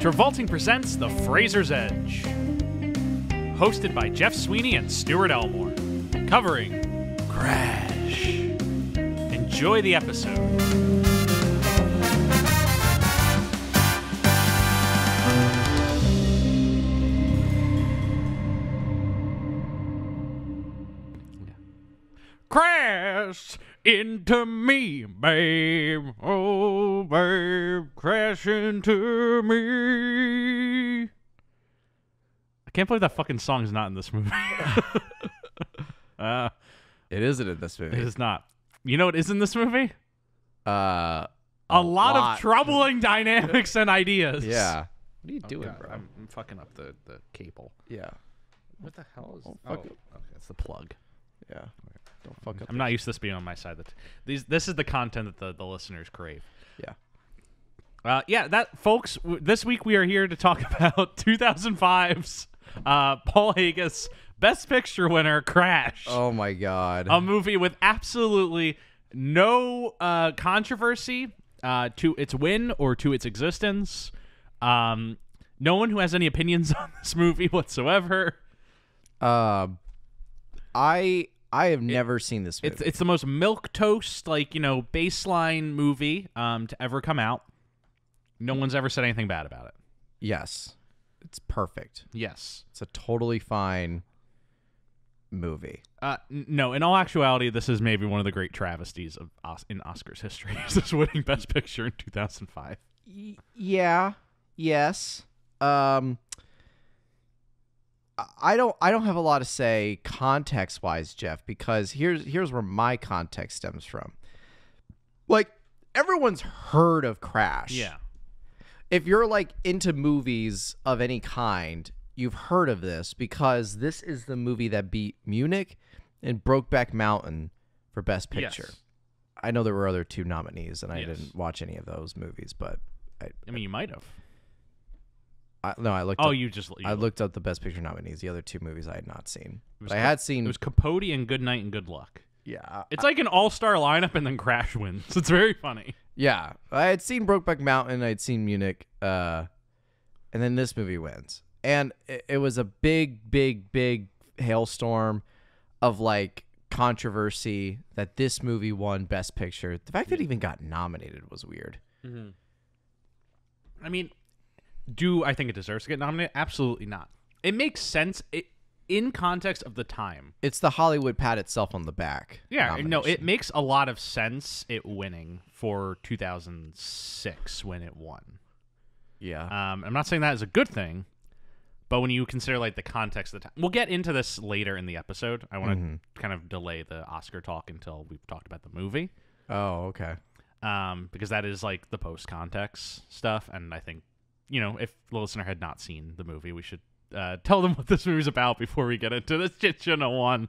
Travolting presents The Fraser's Edge. Hosted by Jeff Sweeney and Stuart Elmore. Covering Crash. Enjoy the episode. Crash into me, babe. Oh, babe, crash into me. I can't believe that fucking song is not in this movie. It isn't in this movie. It is not. You know what is in this movie? A lot of troubling dynamics and ideas. Yeah. What are you doing, God, bro? I'm fucking up the cable. Yeah. What the hell is... fuck it. Okay, it's the plug. Yeah. Don't fuck up. I'm not used to this being on my side. This is the content that the listeners crave. Yeah. That, folks, this week we are here to talk about 2005's Paul Haggis Best Picture winner, Crash. Oh, my God. A movie with absolutely no controversy to its win or to its existence. No one who has any opinions on this movie whatsoever. I have never seen this movie. It's the most milquetoast, baseline movie to ever come out. No one's ever said anything bad about it. Yes. It's perfect. Yes. It's a totally fine movie. No, in all actuality, this is maybe one of the great travesties in Oscars history. Is this winning Best Picture in 2005? Yeah. Yes. I don't have a lot to say context-wise, Jeff, because here's where my context stems from. Like, everyone's heard of Crash. Yeah. If you're into movies of any kind, you've heard of this because this is the movie that beat Munich and Brokeback Mountain for Best Picture. Yes. I know there were other two nominees, and I Yes. didn't watch any of those movies, but I mean, you might have. I looked. Oh, up, you looked up the Best Picture nominees. The other two movies I had not seen, but I It had seen. was Capote and Good Night and Good Luck. Yeah, It's like an all-star lineup, and then Crash wins. It's very funny. yeah. I had seen Brokeback Mountain. I'd seen Munich, and then this movie wins, and it was a big, big, big hailstorm of controversy that this movie won Best Picture. The fact that it even got nominated was weird. Mm-hmm. I mean, do I think it deserves to get nominated? Absolutely not. It makes sense in context of the time. It's the Hollywood pat itself on the back. Yeah, no, nomination. it makes a lot of sense it winning for 2006 when it won. Yeah. I'm not saying that is a good thing, but when you consider the context of the time, we'll get into this later in the episode. I want to kind of delay the Oscar talk until we've talked about the movie. Oh, okay. Because that is the post context stuff, and I think if the listener had not seen the movie, we should tell them what this movie's about before we get into this shit shouldn't have won.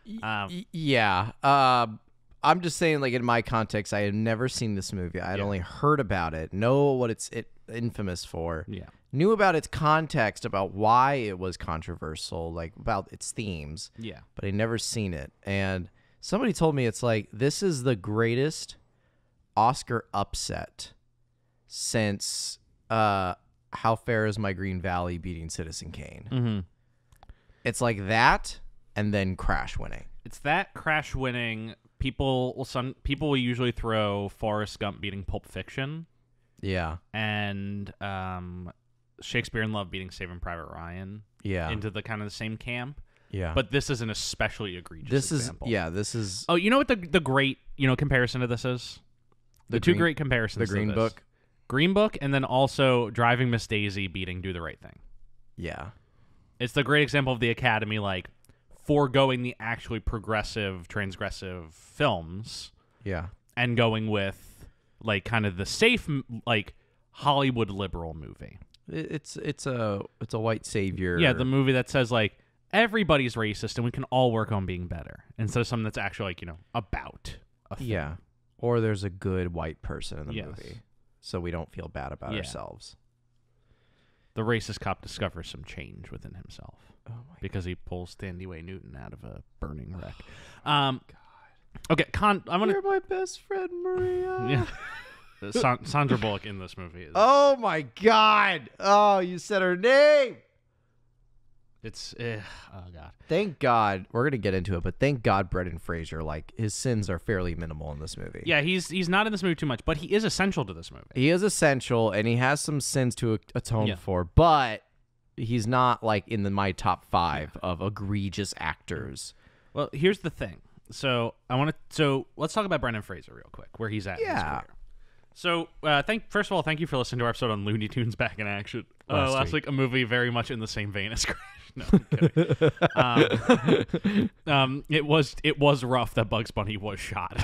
Yeah. I'm just saying, in my context, I had never seen this movie. I had only heard about it, know what it's infamous for. Yeah. Knew about its context, about why it was controversial, about its themes. Yeah. But I'd never seen it. And somebody told me it's this is the greatest Oscar upset since How Fair Is My Green Valley beating Citizen Kane. Mm-hmm. It's that and then Crash winning. It's that Crash winning. Some people will usually throw Forrest Gump beating Pulp Fiction. Yeah. And Shakespeare in Love beating Saving Private Ryan. Yeah. Into the kind of the same camp. Yeah. But this is an especially egregious example. This is... Oh, you know what the great, comparison to this is? The two great comparisons. The Green to this. Book. Green Book, and then also Driving Miss Daisy beating Do the Right Thing. Yeah. It's the great example of the Academy, foregoing the actually progressive, transgressive films. Yeah. And going with, kind of the safe, Hollywood liberal movie. It's a white savior. Yeah, the movie that says, everybody's racist and we can all work on being better. Instead of something that's actually, about a thing. Yeah. Or there's a good white person in the Yes. movie, so we don't feel bad about ourselves. The racist cop discovers some change within himself because God. he pulls Sandy Way Newton out of a burning wreck. God. Okay, I'm gonna. You're my best friend, Maria. Yeah. Sandra Bullock in this movie. Oh my God! Oh, you said her name. It's oh god. Thank God we're gonna get into it, but thank God Brendan Fraser, like his sins are fairly minimal in this movie. Yeah, he's not in this movie too much, but he is essential to this movie. He is essential, and he has some sins to atone for, but he's not like in my top 5 of egregious actors. Well, here's the thing. So let's talk about Brendan Fraser real quick, where he's at in his career. So, first of all, thank you for listening to our episode on Looney Tunes Back in Action. Last week, a movie very much in the same vein as Crash. No, I'm kidding. It was rough that Bugs Bunny was shot,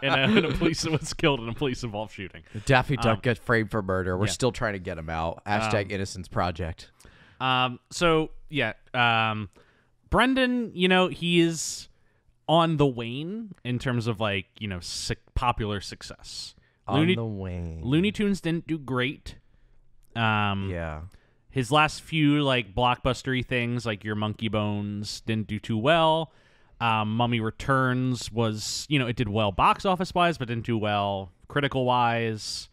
and a police was killed in a police-involved shooting. Daffy Duck gets framed for murder. We're still trying to get him out. # Innocence Project. Brendan, he is on the wane in terms of popular success. On the wane. Looney Tunes didn't do great. Yeah. His last few blockbustery things like Your Monkey Bones didn't do too well. Mummy Returns was, it did well box office wise, but didn't do well critical wise.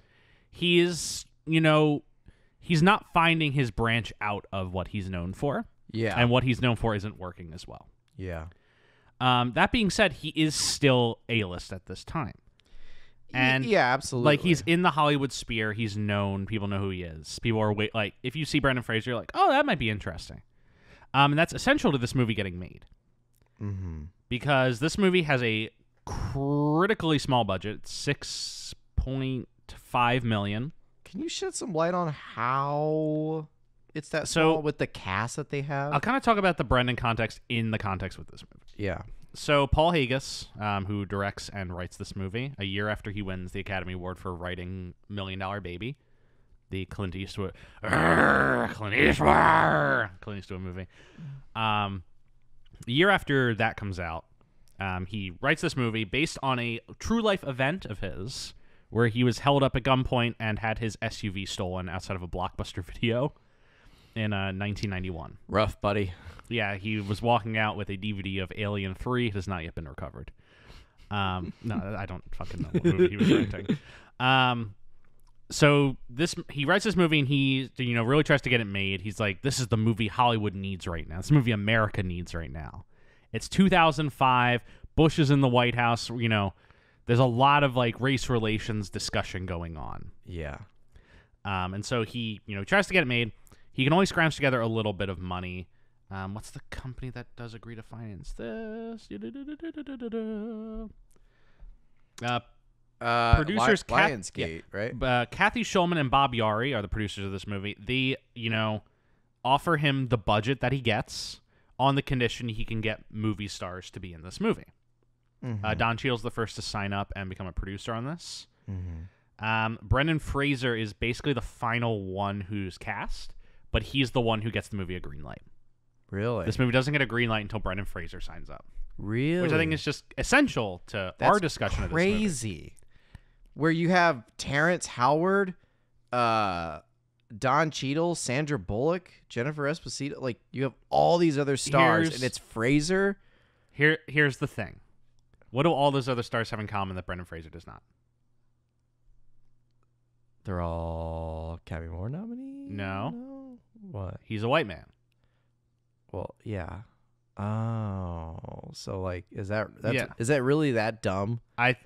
He is, he's not finding his branch out of what he's known for. Yeah. And what he's known for isn't working as well. Yeah. That being said, he is still A-list at this time. And yeah, absolutely. He's in the Hollywood sphere. He's known. People know who he is. People are if you see Brendan Fraser, you're like, oh, that might be interesting. And that's essential to this movie getting made. Mm-hmm. Because this movie has a critically small budget, $6.5 million. Can you shed some light on how it's that small with the cast that they have? I'll kind of talk about the Brendan context in the context with this movie. Yeah. So Paul Haggis, who directs and writes this movie, a year after he wins the Academy Award for writing $1 Million Baby, the Clint Eastwood movie. A year after that comes out, he writes this movie based on a true life event of his, where he was held up at gunpoint and had his SUV stolen outside of a Blockbuster Video in 1991. Rough, buddy. Yeah, he was walking out with a DVD of Alien 3. It has not yet been recovered. No, I don't fucking know what movie he was renting. So he writes this movie and he really tries to get it made. He's like, this is the movie Hollywood needs right now. This movie America needs right now. It's 2005. Bush is in the White House. There's a lot of race relations discussion going on. Yeah. And so he tries to get it made. He can only scrounge together a little bit of money. What's the company that does agree to finance this? Producers Lionsgate, right? Kathy Schulman and Bob Yari are the producers of this movie. They, offer him the budget that he gets on the condition he can get movie stars to be in this movie. Mm-hmm. Don Cheadle's the first to sign up and become a producer on this. Mm-hmm. Brendan Fraser is basically the final one who's cast, but he's the one who gets the movie a green light. Really? This movie doesn't get a green light until Brendan Fraser signs up. Really? Which I think is just essential to our discussion of this movie. Crazy. Where you have Terrence Howard, Don Cheadle, Sandra Bullock, Jennifer Esposito. You have all these other stars, and it's Fraser. Here's the thing. What do all those other stars have in common that Brendan Fraser does not? They're all Academy Award nominees? No. What? He's a white man. Well, yeah. Oh, so is that really that dumb? I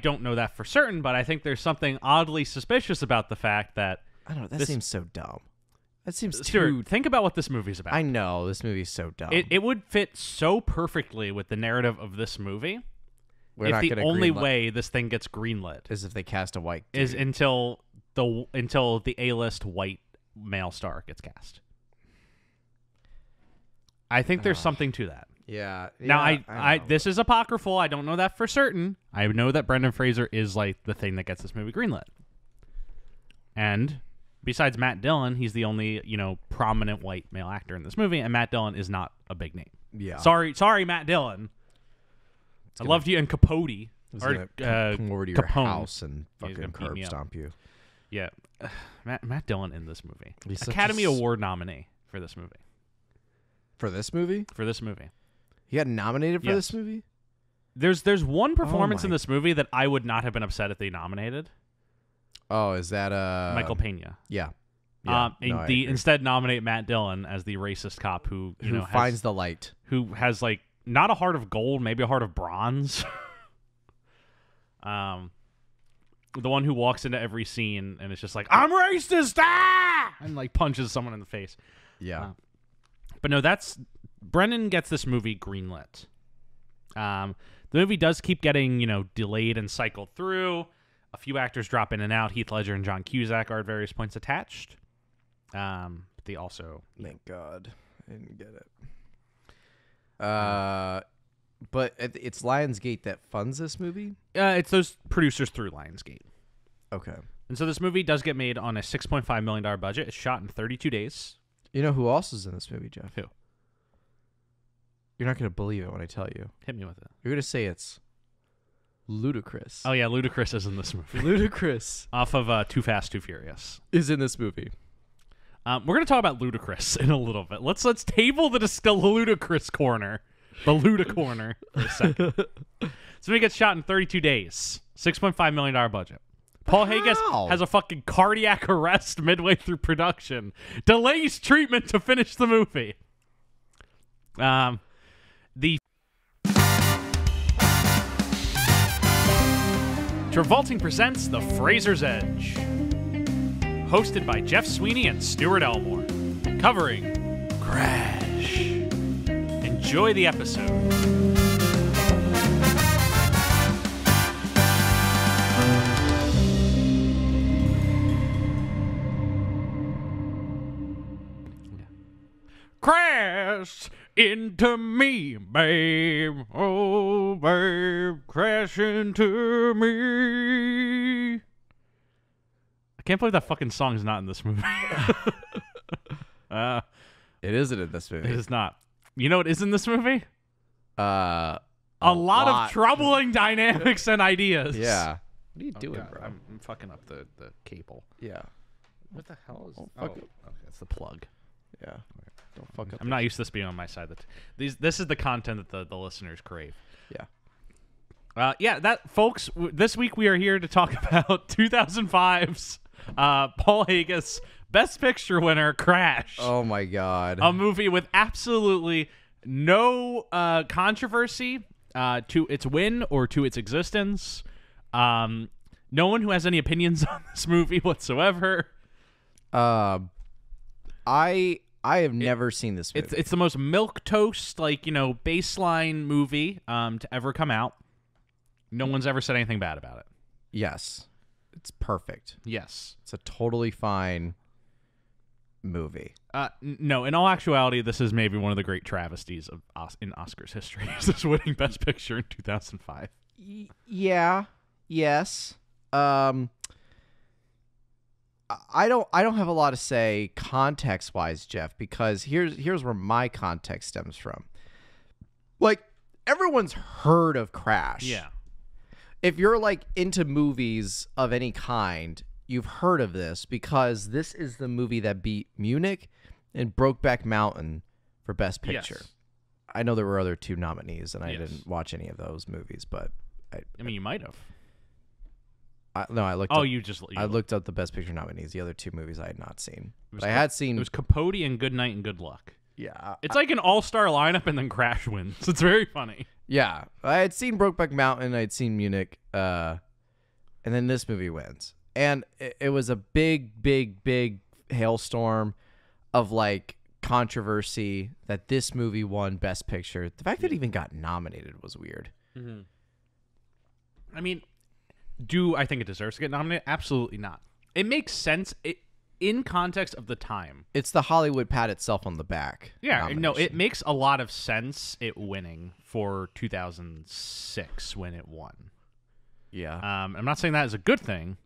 don't know that for certain, but I think there's something oddly suspicious about the fact that I don't know. That seems so dumb. That seems Stuart, think about what this movie's about. I know this movie's so dumb. It would fit so perfectly with the narrative of this movie. If the only way this thing gets greenlit is if they cast a white dude. Is until the A-list white male star gets cast. I think there's something to that. Yeah. Now, I this is apocryphal. I don't know that for certain. I know that Brendan Fraser is the thing that gets this movie greenlit. And besides Matt Dillon, he's the only, prominent white male actor in this movie, and Matt Dillon is not a big name. Yeah. Sorry, Matt Dillon. I loved you in Capote. Or come over to your house and fucking curb stomp you. Yeah. Matt Dillon in this movie. Academy Award nominee for this movie. For this movie? For this movie. He got nominated for this movie? There's one performance in my- this movie that I would not have been upset if they nominated. Oh, is that Michael Pena. Yeah. And no, I agree. instead nominate Matt Dillon as the racist cop who finds the light. who has like not a heart of gold, maybe a heart of bronze. The one who walks into every scene and it's just like, I'm racist, and like punches someone in the face. Yeah. But no, Brennan gets this movie greenlit. The movie does keep getting, delayed and cycled through. A few actors drop in and out. Heath Ledger and John Cusack are at various points attached. They also... Thank God. I didn't get it. But it's Lionsgate that funds this movie? It's those producers through Lionsgate. Okay. And so this movie does get made on a $6.5 million budget. It's shot in 32 days. You know who else is in this movie, Jeff? Who? You're not going to believe it when I tell you. Hit me with it. You're going to say it's Ludacris. Oh, yeah, Ludacris is in this movie. Ludacris Off of Too Fast, Too Furious. is in this movie. We're going to talk about Ludacris in a little bit. Let's table the Ludacris corner. The Luda corner for a second. So he gets shot in 32 days. $6.5 million budget. Paul Haggis has a fucking cardiac arrest midway through production. Delays treatment to finish the movie. Travolting presents The Fraser's Edge. Hosted by Jeff Sweeney and Stuart Elmore. Covering Crash. Enjoy the episode. Crash into me, babe. Oh, babe, crash into me. I can't believe that fucking song is not in this movie. It isn't in this movie. It is not. You know what is in this movie? A lot of troubling dynamics and ideas. Yeah. What are you doing, God, bro? I'm fucking up the cable. Yeah. What the hell is... fuck it. Okay, it's the plug. Yeah. Don't fuck up. I'm not used to this being on my side. This is the content that the listeners crave. Yeah. That, folks, this week we are here to talk about 2005's Paul Haggis Best Picture winner, Crash. Oh, my God. A movie with absolutely no controversy to its win or to its existence. No one who has any opinions on this movie whatsoever. I have never seen this movie. It's the most milquetoast, baseline movie to ever come out. No one's ever said anything bad about it. Yes. It's perfect. Yes. It's a totally fine movie. No, in all actuality, this is maybe one of the great travesties in Oscars history. This winning Best Picture in 2005. Yeah. Yes. I don't have a lot to say context-wise, Jeff, because here's where my context stems from. Like, everyone's heard of Crash. Yeah. If you're into movies of any kind, you've heard of this because this is the movie that beat Munich and Brokeback Mountain for Best Picture. Yes. I know there were other two nominees, and I Yes. didn't watch any of those movies, but I mean, you might have. I looked. Oh, up, you I looked up the Best Picture nominees. The other two movies I had not seen, but I Cap- had seen. It was Capote and Good Night and Good Luck. Yeah, It's like an all-star lineup, and then Crash wins. It's very funny. yeah. I had seen Brokeback Mountain. I'd seen Munich, and then this movie wins, and it was a big, big, big hailstorm of controversy that this movie won Best Picture. The fact that it even got nominated was weird. Mm-hmm. I mean, do I think it deserves to get nominated? Absolutely not. It makes sense in context of the time. It's the Hollywood pat itself on the back. Yeah, no, nomination. it makes a lot of sense it winning for 2006 when it won. Yeah. I'm not saying that is a good thing,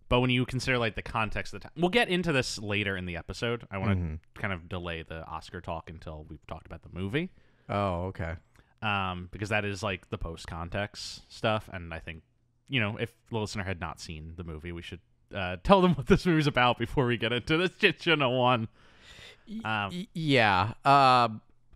but when you consider the context of the time, we'll get into this later in the episode. I want to kind of delay the Oscar talk until we've talked about the movie. Oh, okay. Because that is the post context stuff, and I think if the listener had not seen the movie, we should tell them what this movie's about before we get into this shit 101. Yeah.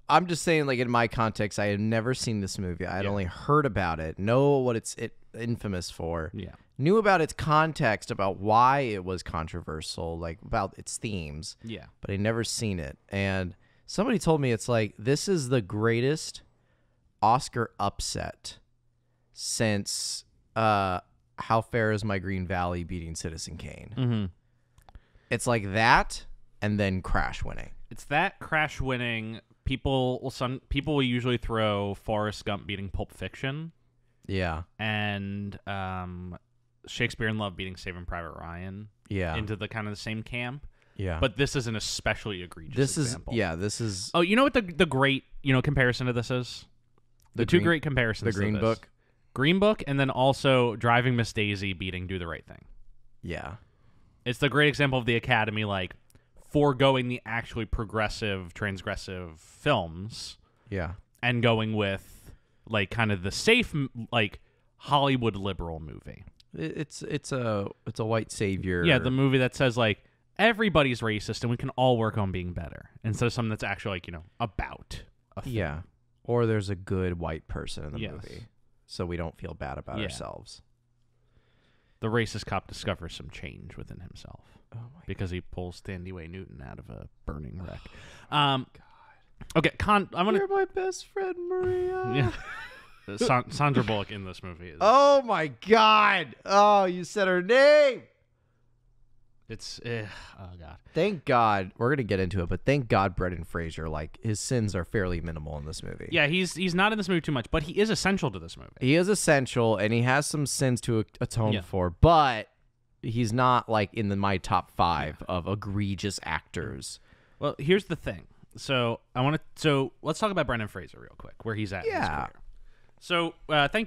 I'm just saying, like, in my context, I had never seen this movie. I had only heard about it, know what it's infamous for. Yeah. Knew about its context, about why it was controversial, like about its themes. Yeah. But I never seen it. And somebody told me it's like, this is the greatest Oscar upset since How Fair Is My Green Valley beating Citizen Kane. Mm-hmm. It's like that, and then Crash winning. It's that, Crash winning. People will usually throw Forrest Gump beating Pulp Fiction. Yeah. And Shakespeare in Love beating Saving Private Ryan. Yeah. Into the kind of the same camp. Yeah. But this is an especially egregious example. This is. Oh, you know what the great comparison to this is? The two great comparisons. The Green Book. Green Book, and then also Driving Miss Daisy beating Do the Right Thing. Yeah. It's the great example of the Academy, like, foregoing the actually progressive, transgressive films. Yeah. And going with, like, kind of the safe, like, Hollywood liberal movie. It's a white savior. Yeah, the movie that says, like, everybody's racist and we can all work on being better, instead of something that's actually, like, about a thing. Yeah. Or there's a good white person in the movie, so we don't feel bad about ourselves. The racist cop discovers some change within himself. Oh my because he pulls Stanley Way Newton out of a burning wreck. God. Okay, You're my best friend, Maria. Yeah. Sandra Bullock in this movie. Oh my God! Oh, you said her name. It's oh God. Thank God we're gonna get into it, but thank God Brendan Fraser, like, his sins are fairly minimal in this movie. Yeah, he's not in this movie too much, but he is essential to this movie. He is essential, and he has some sins to atone for, but he's not, like, in my top 5 of egregious actors. Well, here's the thing. So let's talk about Brendan Fraser real quick, where he's at in his career. So,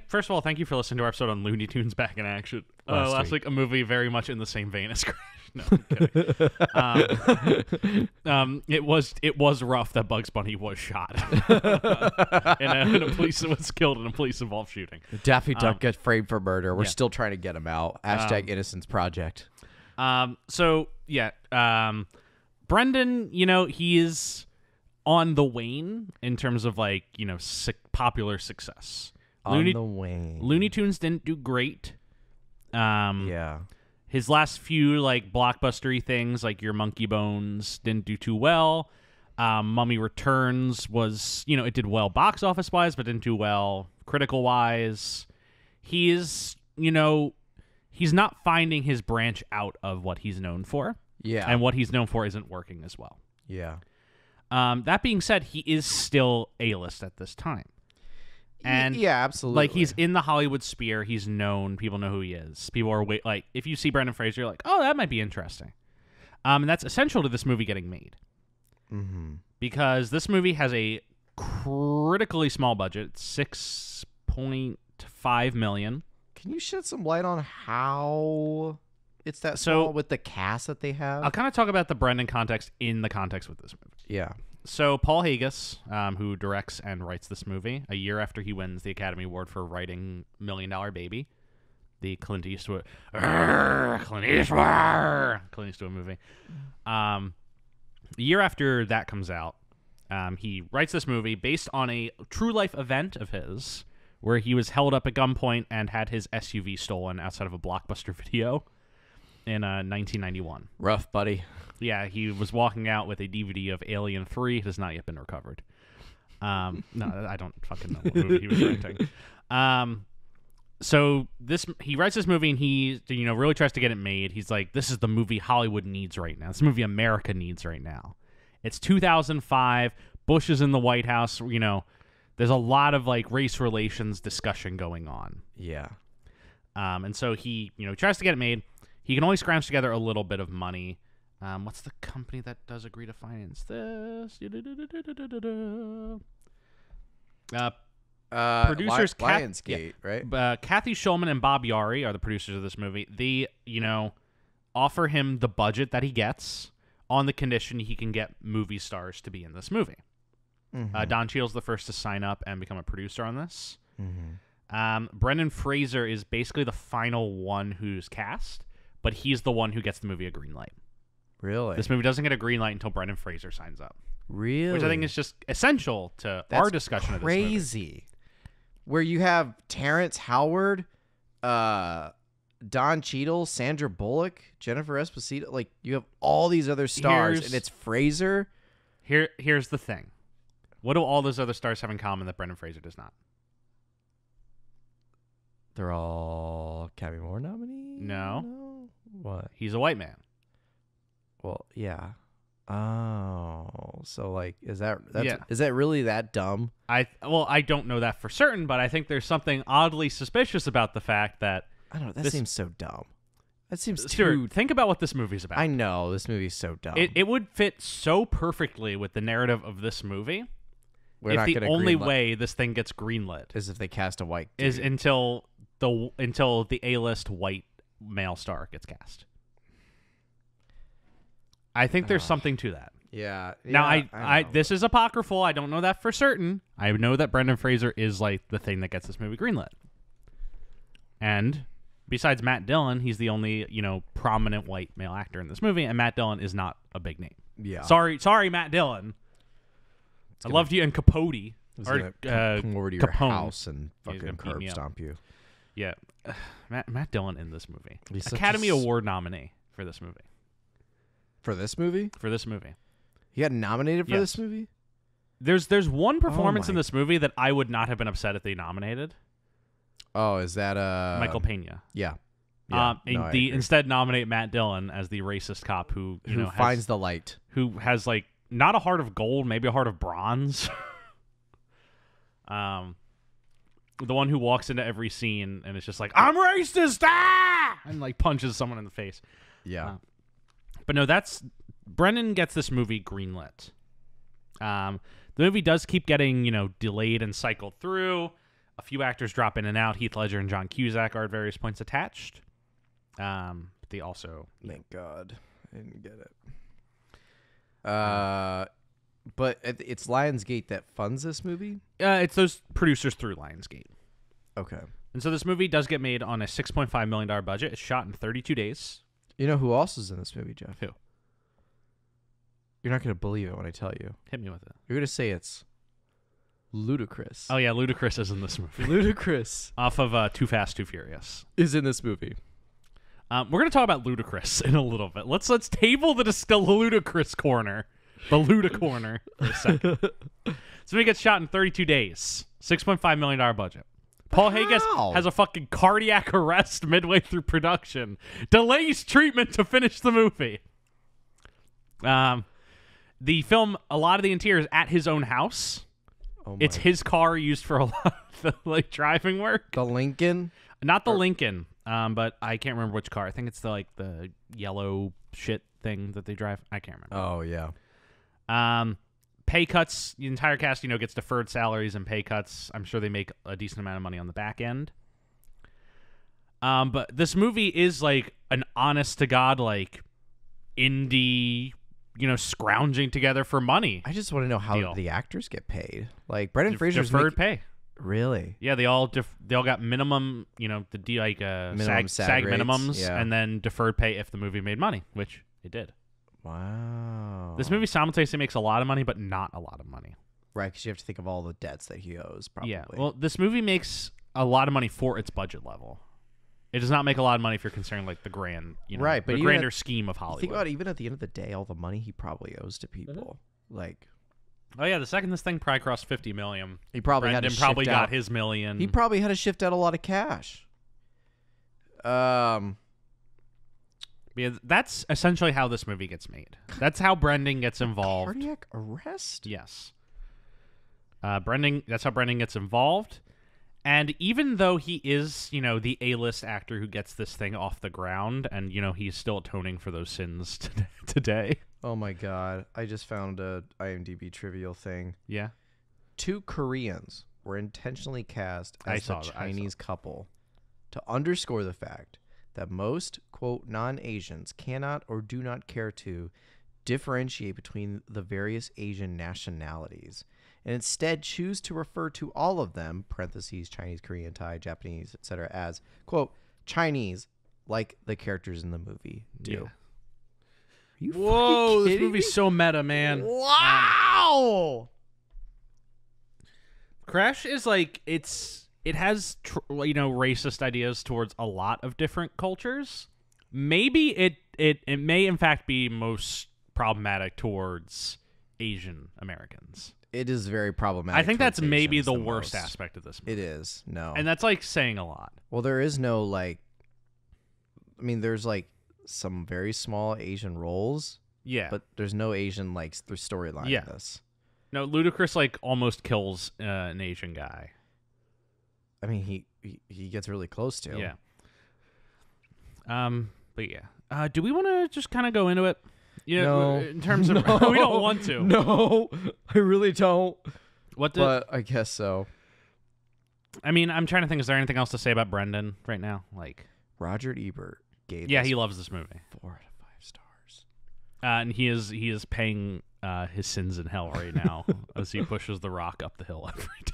first of all, thank you for listening to our episode on Looney Tunes Back in Action. Last week, a movie very much in the same vein as Crash. No, I'm kidding. It was rough that Bugs Bunny was shot, and a police was killed in a police-involved shooting. Daffy Duck gets framed for murder. We're still trying to get him out. # Innocence Project. Brendan, he is on the wane in terms of, like, popular success. On the wane. Looney Tunes didn't do great. Yeah. His last few, like, blockbustery things, like Your Monkey Bones, didn't do too well. Mummy Returns was, it did well box office-wise, but didn't do well critical-wise. He is, he's not finding his branch out of what he's known for. Yeah. And what he's known for isn't working as well. Yeah. That being said, he is still A-list at this time. And yeah, absolutely. Like, he's in the Hollywood sphere. He's known. People know who he is. People are like, if you see Brendan Fraser, you're like, oh, that might be interesting. And that's essential to this movie getting made. Mm-hmm. Because this movie has a critically small budget, $6.5 million. Can you shed some light on how it's that small with the cast that they have? I'll kind of talk about the Brendan context in the context with this movie. Yeah. So Paul Haggis, who directs and writes this movie, a year after he wins the Academy Award for writing $1 Million Baby, the Clint Eastwood movie. A year after that comes out, he writes this movie based on a true life event of his, where he was held up at gunpoint and had his SUV stolen outside of a Blockbuster Video in 1991. Rough, buddy. Yeah, he was walking out with a DVD of Alien 3. It has not yet been recovered. No, I don't fucking know what movie he was renting. So he writes this movie, and he really tries to get it made. He's like, this is the movie Hollywood needs right now. This is the movie America needs right now. It's 2005. Bush is in the White House. There's a lot of, like, race relations discussion going on. Yeah. And so he tries to get it made. He can only scrounge together a little bit of money. What's the company that does agree to finance this? Producers Lionsgate, right? Kathy Schulman and Bob Yari are the producers of this movie. They, offer him the budget that he gets on the condition he can get movie stars to be in this movie. Mm-hmm. Don Cheadle's the first to sign up and become a producer on this. Mm-hmm. Brendan Fraser is basically the final one who's cast, but he's the one who gets the movie a green light. Really? This movie doesn't get a green light until Brendan Fraser signs up. Really? Which I think is just essential to our discussion of this movie. Crazy. Where you have Terrence Howard, Don Cheadle, Sandra Bullock, Jennifer Esposito. Like, you have all these other stars, and it's Fraser. Here's the thing. What do all those other stars have in common that Brendan Fraser does not? They're all Academy Award nominees? No. What? He's a white man. Well, yeah. Oh, so like, is that Yeah. is that really that dumb? I don't know that for certain, but I think there's something oddly suspicious about the fact that I don't know. That seems so dumb. That seems Stuart, too. think about what this movie's about. I know this movie's so dumb. It would fit so perfectly with the narrative of this movie. We're if not the gonna only greenlit- way this thing gets greenlit is if they cast a white dude. is until the A-list white male star gets cast. I think there's something to that. Yeah. Now, I know. this is apocryphal. I don't know that for certain. I know that Brendan Fraser is like the thing that gets this movie greenlit. And besides Matt Dillon, he's the only, prominent white male actor in this movie, and Matt Dillon is not a big name. Yeah. Sorry, Matt Dillon. I loved you in Capote. Or come over to your Capone. house and He's fucking gonna beat curb me up. stomp you. Yeah. Matt Dillon in this movie. He's such Academy a Award nominee for this movie. For this movie? He got nominated for Yes. this movie? There's one performance in my- this movie that I would not have been upset if they nominated. Oh, is that Michael Pena. Yeah. And no, I agree. instead nominate Matt Dillon as the racist cop who finds the light. who has like not a heart of gold, maybe a heart of bronze. The one who walks into every scene and it's just like, I'm racist, and like punches someone in the face. Yeah. But no, Brendan gets this movie greenlit. The movie does keep getting, delayed and cycled through. A few actors drop in and out. Heath Ledger and John Cusack are at various points attached. They also... Thank God. I didn't get it. But it's Lionsgate that funds this movie? It's those producers through Lionsgate. Okay. And so this movie does get made on a $6.5 million budget. It's shot in 32 days. You know who else is in this movie, Jeff? Who? You're not going to believe it when I tell you. Hit me with it. You're going to say it's Ludacris. Oh, yeah, Ludacris is in this movie. Ludacris Off of Too Fast, Too Furious. is in this movie. We're going to talk about Ludacris in a little bit. Let's table the Ludacris corner. The Luda corner for a second. So he gets shot in 32 days. $6.5 million budget. Paul Haggis has a fucking cardiac arrest midway through production. Delays treatment to finish the movie. The film, a lot of the interior is at his own house. Oh It's his car used for a lot of the driving work. The Lincoln? Not the Lincoln, but I can't remember which car. I think it's the yellow shit thing that they drive. I can't remember. Oh, yeah. Pay cuts. The entire cast, gets deferred salaries and pay cuts. I'm sure they make a decent amount of money on the back end. But this movie is like an honest to God, indie, scrounging together for money. I just want to know how deal. the actors get paid. Like Brendan Fraser's deferred pay. Really? Yeah, they all got minimum, Minimum SAG rates, minimums, yeah. and then deferred pay if the movie made money, which it did. Wow. This movie simultaneously makes a lot of money, but not a lot of money. Right, because you have to think of all the debts that he owes, probably. Yeah. Well, this movie makes a lot of money for its budget level. It does not make a lot of money if you're considering the grand, right, but the even grander scheme of Hollywood. Think about it, even at the end of the day, all the money he probably owes to people. Oh yeah, the second this thing probably crossed 50 million, he probably Brendan had to probably shift got out. his million. He probably had to shift out a lot of cash. Yeah, that's essentially how this movie gets made. That's how Brendan gets involved. Cardiac arrest? Yes. That's how Brendan gets involved. And even though he is, the A-list actor who gets this thing off the ground, and, he's still atoning for those sins today. Oh my God. I just found a IMDb trivial thing. Yeah. 2 Koreans were intentionally cast as I the saw Chinese couple to underscore the fact that most, quote, non-Asians cannot or do not care to differentiate between the various Asian nationalities and instead choose to refer to all of them, parentheses, Chinese, Korean, Thai, Japanese, etc., as, quote, Chinese, like the characters in the movie do. You Whoa, fucking this kidding movie's me? so meta, man. Wow. Crash is like it has racist ideas towards a lot of different cultures. Maybe it may in fact be most problematic towards Asian Americans. It is very problematic. I think that's towards maybe Asians the the worst most. aspect of this movie. It is. No. And that's like saying a lot. Well, there is no like. I mean, there's like some very small Asian roles. Yeah. But there's no Asian like storyline Yeah. in this. No, Ludacris like almost kills an Asian guy. I mean, he gets really close to. Yeah. But yeah. Do we want to just kind of go into it? Yeah. No. In terms of No. we don't want to. No, I really don't. What did? But I guess so. I mean, I'm trying to think. Is there anything else to say about Brendan right now? Like, Roger Ebert gave. yeah, this he loves this movie, 4 out of 5 stars. and he is paying his sins in hell right now as he pushes the rock up the hill every day.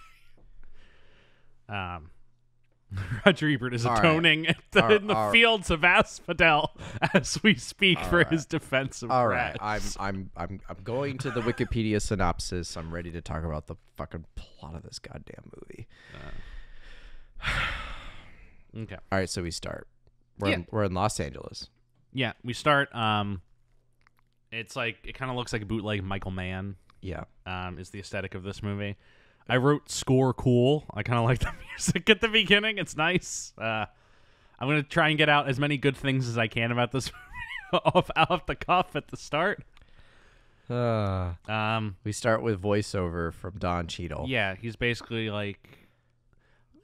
Roger Ebert is All atoning in the fields of Asphodel as we speak for his defense of All Crash. right, I'm going to the Wikipedia synopsis. I'm ready to talk about the fucking plot of this goddamn movie. Okay. All right, so we start. We're in Los Angeles. Yeah, we start. It's like it kind of looks like a bootleg Michael Mann. Yeah. Is the aesthetic of this movie. I wrote score cool. I kind of like the music at the beginning. It's nice. I'm gonna try and get out as many good things as I can about this movie off the cuff at the start. We start with voiceover from Don Cheadle. Yeah, he's basically like,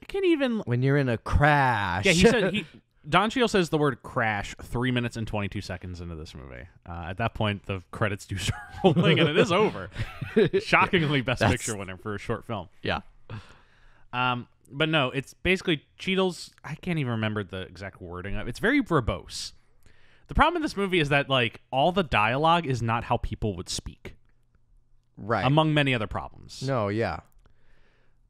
I can't even. When you're in a crash. Yeah, he said Don Cheadle says the word crash 3 minutes and 22 seconds into this movie. At that point, the credits do start rolling, and it is over. Shockingly, Best Picture winner for a short film. Yeah. But no, it's basically Cheadle's. I can't even remember the exact wording of it. It's very verbose. The problem in this movie is that like all the dialogue is not how people would speak. Right. Among many other problems. No, yeah.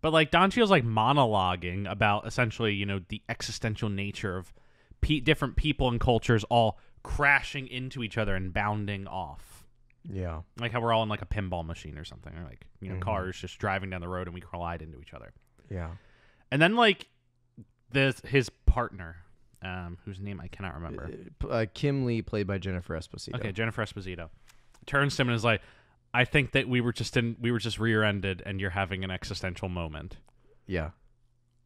But like Don Cheadle's like monologuing about essentially, the existential nature of different people and cultures all crashing into each other and bounding off. Yeah. Like how we're all in like a pinball machine or something, or like cars just driving down the road and we collide into each other. Yeah. And then like his partner, whose name I cannot remember. Kim Lee, played by Jennifer Esposito. Okay, Jennifer Esposito turns to him and is like, I think that we were just rear-ended and you're having an existential moment. Yeah.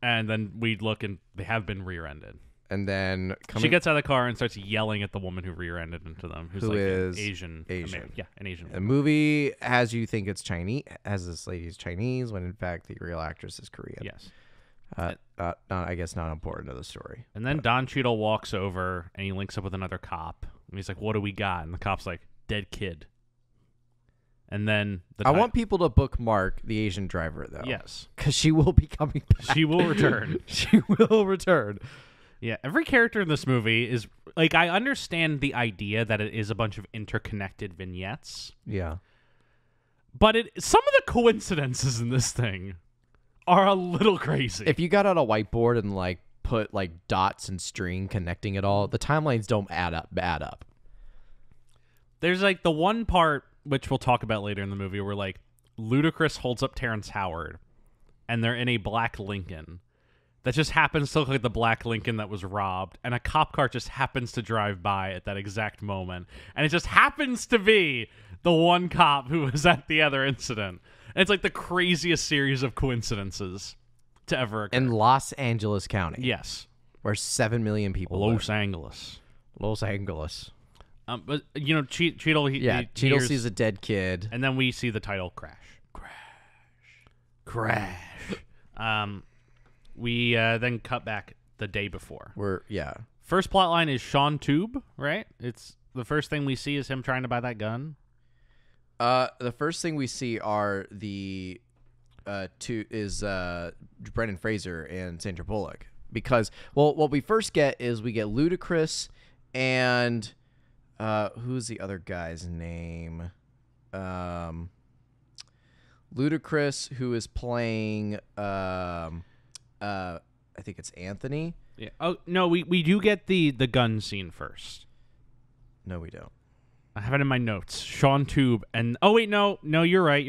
And then we look and they have been rear-ended. And then she gets out of the car and starts yelling at the woman who rear-ended into them, who like is Asian. Yeah, an Asian. The movie has you think it's Chinese, has this lady's Chinese, when in fact the real actress is Korean. Yes. I guess not important to the story. And then Don Cheadle walks over and he links up with another cop. And he's like, "What do we got?" And the cop's like, "Dead kid." And then I want people to bookmark the Asian driver, though. Yes. Because she will be coming back. She will return. She will return. Yeah, every character in this movie is like, I understand the idea that it is a bunch of interconnected vignettes. Yeah. But some of the coincidences in this thing are a little crazy. If you got out a whiteboard and like put like dots and string connecting it all, the timelines don't add up. There's like the one part, which we'll talk about later in the movie, where like Ludacris holds up Terrence Howard and they're in a black Lincoln that just happens to look like the black Lincoln that was robbed, and a cop car just happens to drive by at that exact moment, and it just happens to be the one cop who was at the other incident. And it's like the craziest series of coincidences to ever occur. In Los Angeles County. Yes. Where 7 million people Los live. Angeles. Los Angeles. But, Cheadle... Cheadle sees a dead kid. And then we see the title, Crash. We then cut back the day before. First plot line is Sean Tube, right? It's the first thing we see is him trying to buy that gun. The first thing we see are the Brendan Fraser and Sandra Bullock, because what we first get is we get Ludacris and who's the other guy's name? Ludacris, who is playing I think it's Anthony. Yeah. Oh no, we do get the gun scene first. No, we don't. I have it in my notes. Sean Tube and wait, no, you're right.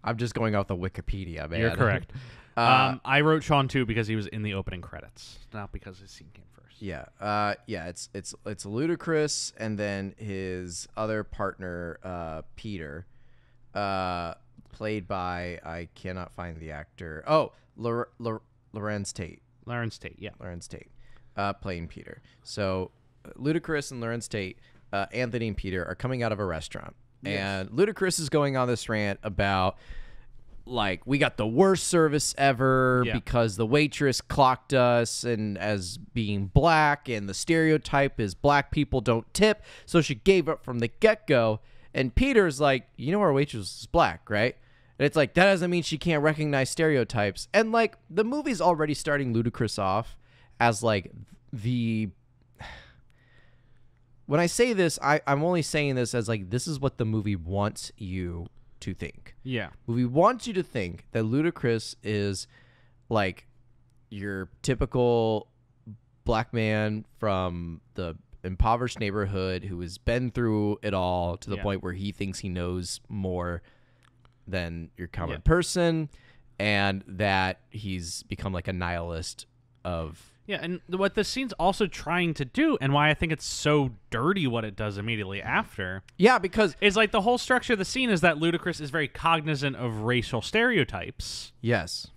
I'm just going off the Wikipedia, man. You're correct. I wrote Sean Tube because he was in the opening credits, not because his scene came first. Yeah. It's Ludacris and then his other partner, Peter, played by, I cannot find the actor. Oh, Lorenz Tate. Lawrence Tate, yeah. Lawrence Tate, playing Peter. So Ludacris and Lawrence Tate, Anthony and Peter are coming out of a restaurant. Yes. And Ludacris is going on this rant about, like, we got the worst service ever because the waitress clocked us and as being black, and the stereotype is black people don't tip, so she gave up from the get-go. And Peter's like, you know our waitress is black, right? And it's like, that doesn't mean she can't recognize stereotypes. And, like, the movie's already starting Ludacris off as, like, the... When I say this, I'm only saying this as, like, this is what the movie wants you to think. Yeah. The movie wants you to think that Ludacris is, like, your typical black man from the impoverished neighborhood who has been through it all to the point where he thinks he knows more than your common person, and that he's become like a nihilist of... Yeah, and what the scene's also trying to do, and why I think it's so dirty what it does immediately after... Yeah, because... is like the whole structure of the scene is that Ludacris is very cognizant of racial stereotypes. Yes.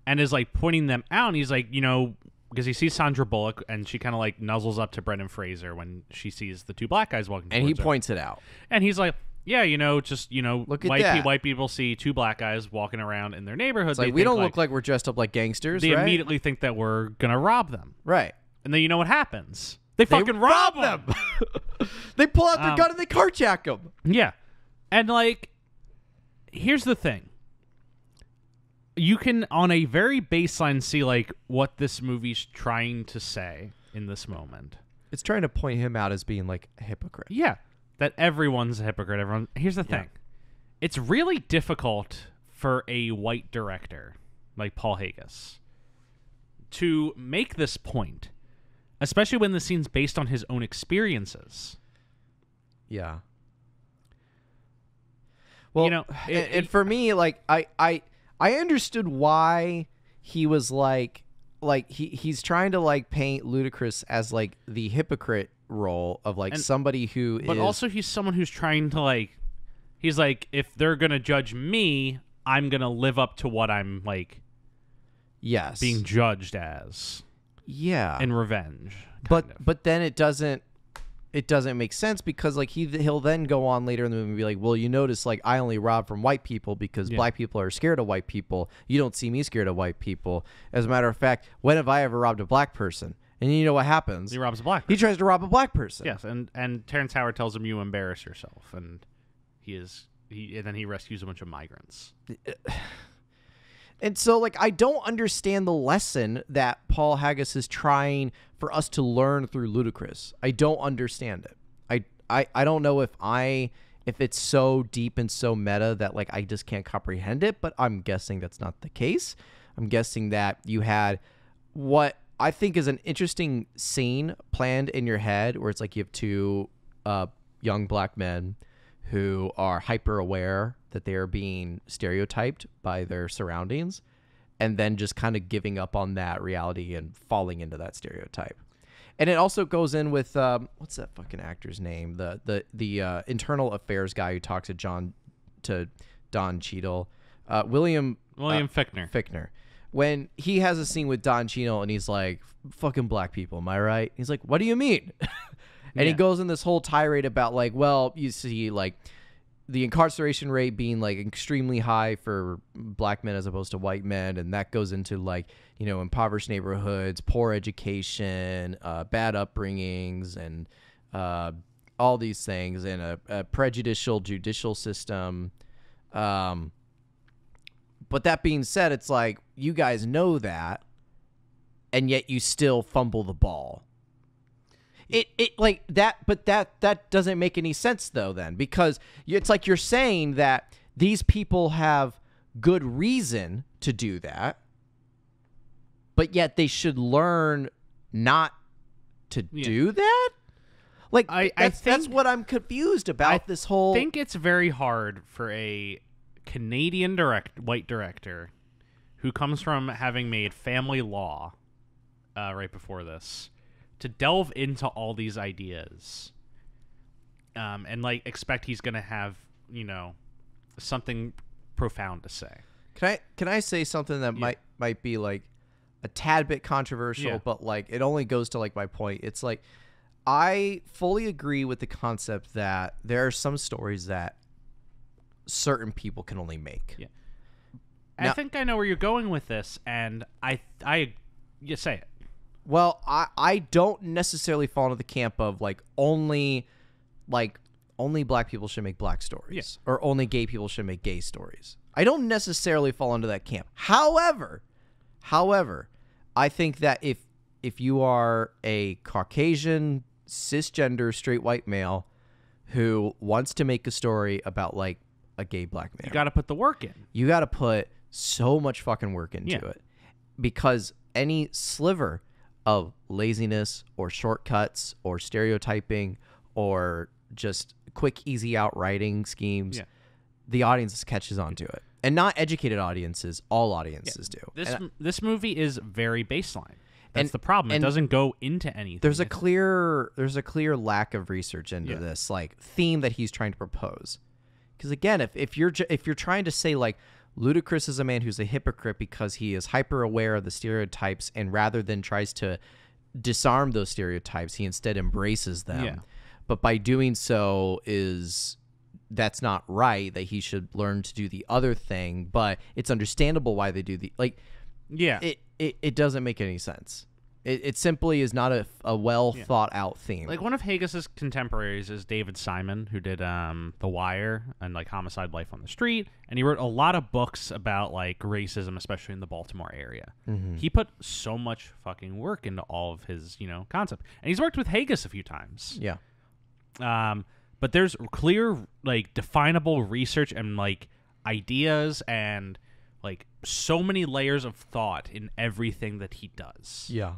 And is like pointing them out, and he's like, you know... because he sees Sandra Bullock, and she kind of like nuzzles up to Brendan Fraser when she sees the two black guys walking towards And he her. points it out. And he's like, yeah, you know, just, you know, look at that. White people see two black guys walking around in their neighborhood. It's like, we don't look like we're dressed up like gangsters, They right? immediately think that we're going to rob them. Right. And then you know what happens? They fucking rob them. They pull out their gun and they carjack them. Yeah. And, like, here's the thing. You can, on a very baseline, see, like, what this movie's trying to say in this moment. It's trying to point him out as being, like, a hypocrite. Yeah. That everyone's a hypocrite. Here's the thing. It's really difficult for a white director like Paul Haggis to make this point, especially when the scene's based on his own experiences. Yeah. Well, you know, and for me, like, I understood why he was like he's trying to, like, paint Ludacris as, like, the hypocrite role of, like, somebody who but also he's someone who's trying to, like, he's like, if they're gonna judge me, I'm gonna live up to what I'm, like, being judged as, in revenge. But then it doesn't make sense, because, like, he'll then go on later in the movie and be like, well, you notice, like, I only rob from white people because black people are scared of white people. You don't see me scared of white people. As a matter of fact, when have I ever robbed a black person? And you know what happens? He robs a black person. He tries to rob a black person. Yes, and Terrence Howard tells him, you embarrass yourself, and then he rescues a bunch of migrants. And so, like, I don't understand the lesson that Paul Haggis is trying for us to learn through Ludacris. I don't understand it. I don't know if it's so deep and so meta that, like, I just can't comprehend it, but I'm guessing that's not the case. I'm guessing that you had what I think is an interesting scene planned in your head, where it's like you have two young black men who are hyper aware that they are being stereotyped by their surroundings, and then just kind of giving up on that reality and falling into that stereotype. And it also goes in with what's that fucking actor's name? The internal affairs guy who talks to Don Cheadle, William Fichtner. When he has a scene with Don Cheadle and he's like, fucking black people, am I right? He's like, what do you mean? And he goes in this whole tirade about, like, well, you see, like, the incarceration rate being, like, extremely high for black men as opposed to white men. And that goes into, like, you know, impoverished neighborhoods, poor education, bad upbringings, and all these things, and a prejudicial judicial system. But that being said, it's like, you guys know that, and yet you still fumble the ball. It like that, but that doesn't make any sense though, then, because it's like you're saying that these people have good reason to do that, but yet they should learn not to do that. Like think that's what I'm confused about. This whole I think it's very hard for a Canadian white director who comes from having made Family Law right before this to delve into all these ideas and like expect he's gonna have something profound to say. Can I say something that might be like a tad bit controversial, but like it only goes to like my point. It's like I fully agree with the concept that there are some stories that certain people can only make. Yeah. Now, I think I know where you're going with this, and you say it. Well, I don't necessarily fall into the camp of only black people should make black stories, or only gay people should make gay stories. I don't necessarily fall into that camp. However, I think that if you are a Caucasian, cisgender, straight white male who wants to make a story about like a gay black man, you got to put the work in. You got to put so much fucking work into it, because any sliver of laziness or shortcuts or stereotyping or just quick, easy out writing schemes, the audience catches on to it. And not educated audiences, all audiences do. This movie is very baseline. That's the problem. It doesn't go into anything. There's a clear lack of research into this theme that he's trying to propose. Because again, if you're trying to say like Ludacris is a man who's a hypocrite because he is hyper aware of the stereotypes, and rather than tries to disarm those stereotypes, he instead embraces them. Yeah. But by doing so that's not right, that he should learn to do the other thing, but it's understandable why they do it doesn't make any sense. It simply is not a well thought out theme. Like one of Haggis's contemporaries is David Simon, who did The Wire and like Homicide: Life on the Street, and he wrote a lot of books about like racism, especially in the Baltimore area. Mm-hmm. He put so much fucking work into all of his concept, and he's worked with Haggis a few times. Yeah. But there's clear like definable research and like ideas and like so many layers of thought in everything that he does. Yeah.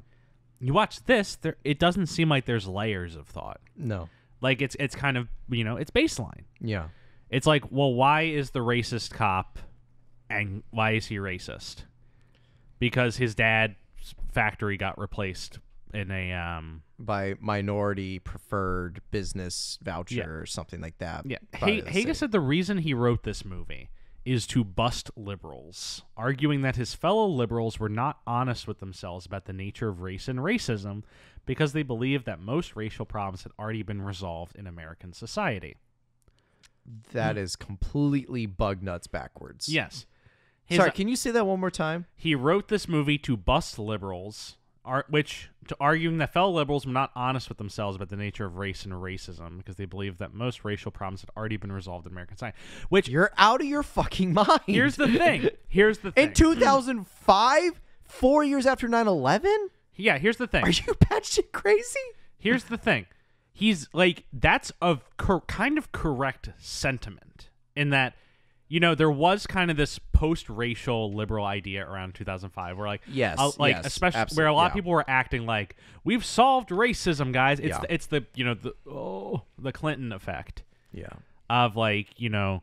You watch this, it doesn't seem like there's layers of thought. No. Like it's kind of, it's baseline. Yeah. It's like, well, why is the racist cop and why is he racist? Because his dad's factory got replaced in a by minority preferred business voucher or something like that. Yeah. Haggis said the reason he wrote this movie is to bust liberals, arguing that his fellow liberals were not honest with themselves about the nature of race and racism because they believed that most racial problems had already been resolved in American society. That is completely bug nuts backwards. Yes. Sorry, can you say that one more time? He wrote this movie to bust liberals, arguing that fellow liberals were not honest with themselves about the nature of race and racism because they believed that most racial problems had already been resolved in American society. Which, you're out of your fucking mind. Here's the thing. In 2005, 4 years after 9/11? Yeah, here's the thing. Are you batshit crazy? Here's the thing. He's like, that's a kind of correct sentiment in that, there was kind of this post-racial liberal idea around 2005 where especially where a lot of people were acting like we've solved racism, guys. It's the the Clinton effect. Yeah. Of like, I'm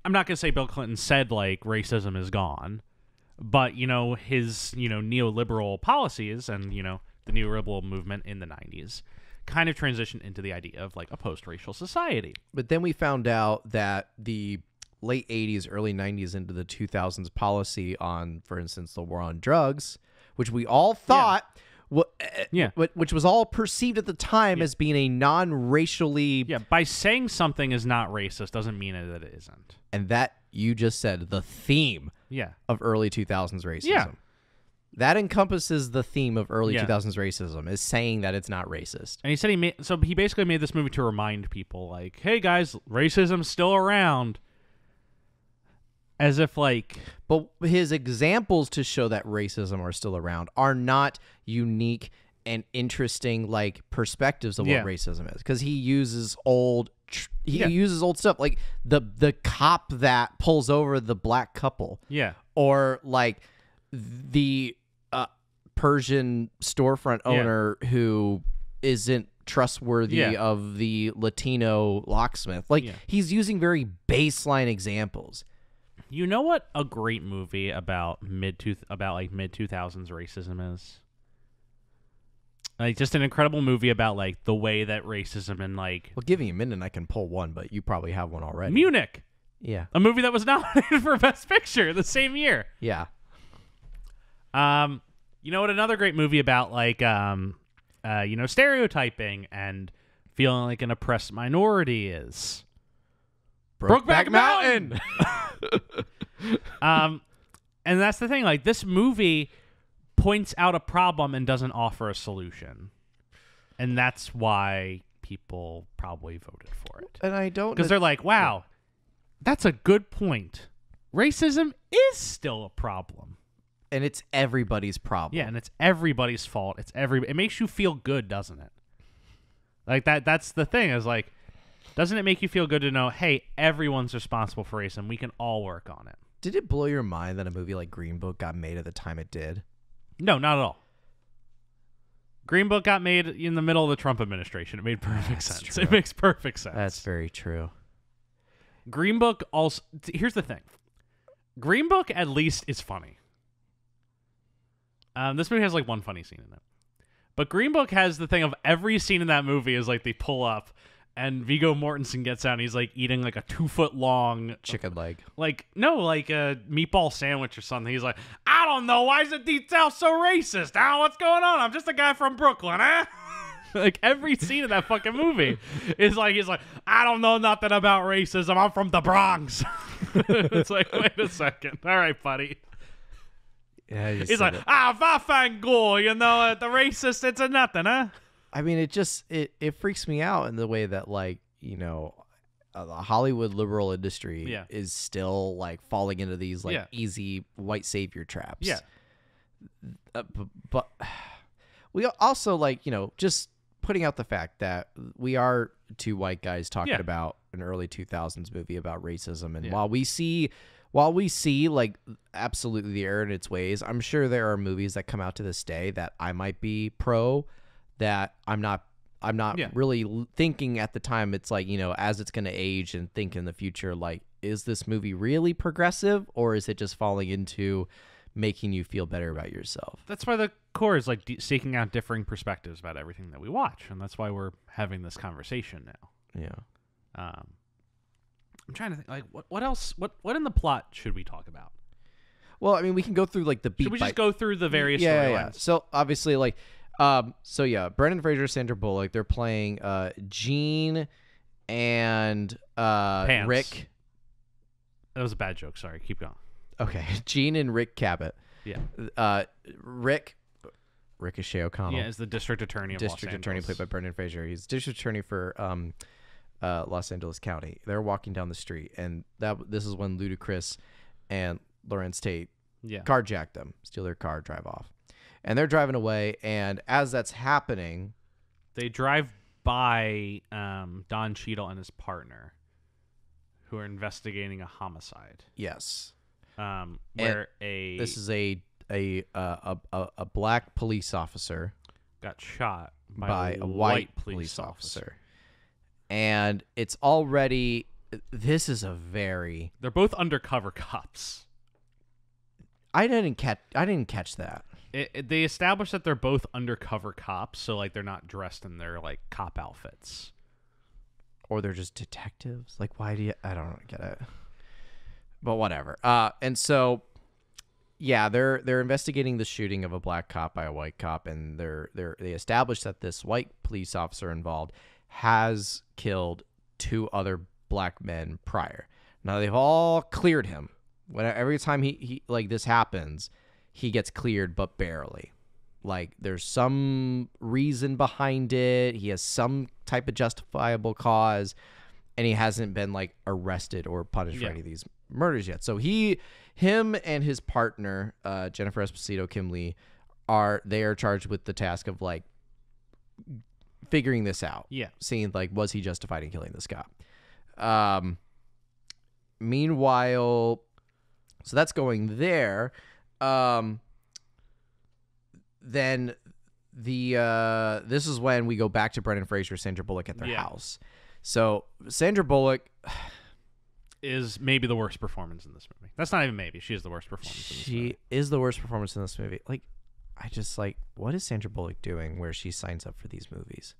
not going to say Bill Clinton said like racism is gone, but his neoliberal policies and the neoliberal movement in the 90s kind of transitioned into the idea of like a post-racial society. But then we found out that the late 80s, early 90s into the 2000s policy on, for instance, the war on drugs, which we all thought, which was all perceived at the time as being a non-racially... Yeah, by saying something is not racist doesn't mean that it isn't. And that, you just said, the theme of early 2000s racism. Yeah. That encompasses the theme of early 2000s racism, is saying that it's not racist. And he said he basically made this movie to remind people, like, hey guys, racism's still around. As if like... But his examples to show that racism are still around are not unique and interesting like perspectives of what racism is. Because he uses old stuff. Like the cop that pulls over the black couple. Yeah. Or like the Persian storefront owner who isn't trustworthy Yeah. of the Latino locksmith. Like, Yeah. he's using very baseline examples. You know what a great movie about mid 2000s racism is? Like, just an incredible movie about like the way that racism and like Well, give me a minute and I can pull one, but you probably have one already. Munich, Yeah. a movie that was nominated for Best Picture the same year. Yeah. You know what another great movie about like stereotyping and feeling like an oppressed minority is? Brokeback Mountain. And that's the thing. Like, this movie points out a problem and doesn't offer a solution, and that's why people probably voted for it. And I don't, Because they're like, wow, that's a good point. Racism is still a problem. and it's everybody's problem. Yeah, and it's everybody's fault. It makes you feel good, doesn't it? Like that's the thing, is like, doesn't it make you feel good to know, hey, everyone's responsible for racism. We can all work on it. Did it blow your mind that a movie like Green Book got made at the time it did? No, not at all. Green Book got made in the middle of the Trump administration. It made perfect sense. true. It makes perfect sense. That's very true. Green Book also... Here's the thing. Green Book at least is funny. This movie has like one funny scene in it. But Green Book has the thing of every scene in that movie is like they pull up and Viggo Mortensen gets out and he's like eating like a 2-foot long Chicken leg. like a meatball sandwich or something. He's like, I don't know, why is the detail so racist? I don't know what's going on. I'm just a guy from Brooklyn, eh? Like every scene of that fucking movie is like, he's like, I don't know nothing about racism. I'm from the Bronx. It's like, wait a second. All right, buddy. Yeah, He's like, Vafango, you know, the racist, it's a nothing, huh? I mean, it freaks me out in the way that, like, you know, the Hollywood liberal industry is still like falling into these like easy white savior traps. Yeah. But we also, like, you know, just putting out the fact that we are two white guys talking about an early 2000s movie about racism, and while we see like absolutely the error in its ways, I'm sure there are movies that come out to this day that I might be pro, that I'm not really thinking at the time. It's like, you know, as it's going to age and think in the future, like, is this movie really progressive, or is it just falling into making you feel better about yourself? That's why the core is like seeking out differing perspectives about everything that we watch, and that's why we're having this conversation now. Yeah. I'm trying to think, like, what else? What in the plot should we talk about? Well, I mean, we can go through like the beat. Should we just go through the various storylines? storylines? Yeah. So obviously, like, Brendan Fraser, Sandra Bullock, they're playing Gene and Pants. Rick. That was a bad joke. Sorry. Keep going. Okay, Gene and Rick Cabot. Yeah. Ricochet O'Connell. Yeah, is the district attorney of Los District Attorney Angeles. played by Brendan Fraser. He's district attorney for Los Angeles County. They're walking down the street, and this is when Ludacris and Lawrence Tate carjack them, steal their car, drive off. And they're driving away, and as that's happening, they drive by Don Cheadle and his partner, who are investigating a homicide. Yes. Where this is a black police officer got shot by a white police officer. And it's already, this is a very... They're both undercover cops. I didn't catch that. They established that they're both undercover cops, so like they're not dressed in their like cop outfits. Or they're just detectives. Like, why do you... I don't get it. But whatever. And so, yeah, they're investigating the shooting of a black cop by a white cop, and they established that this white police officer involved has killed 2 other black men prior. Now they've all cleared him. Every time he like this happens, he gets cleared, but barely. Like, there's some reason behind it. He has some type of justifiable cause, and he hasn't been like arrested or punished for any of these murders yet. So him and his partner, Jennifer Esposito, Kim Lee, are charged with the task of like figuring this out. Yeah. Seeing like, was he justified in killing this guy? Meanwhile, so that's going there. Then this is when we go back to Brendan Fraser, Sandra Bullock at their house. So Sandra Bullock is maybe the worst performance in this movie. That's not even maybe. She is the worst performance in this movie. She is the worst performance in this movie. Like, I just like, what is Sandra Bullock doing where she signs up for these movies?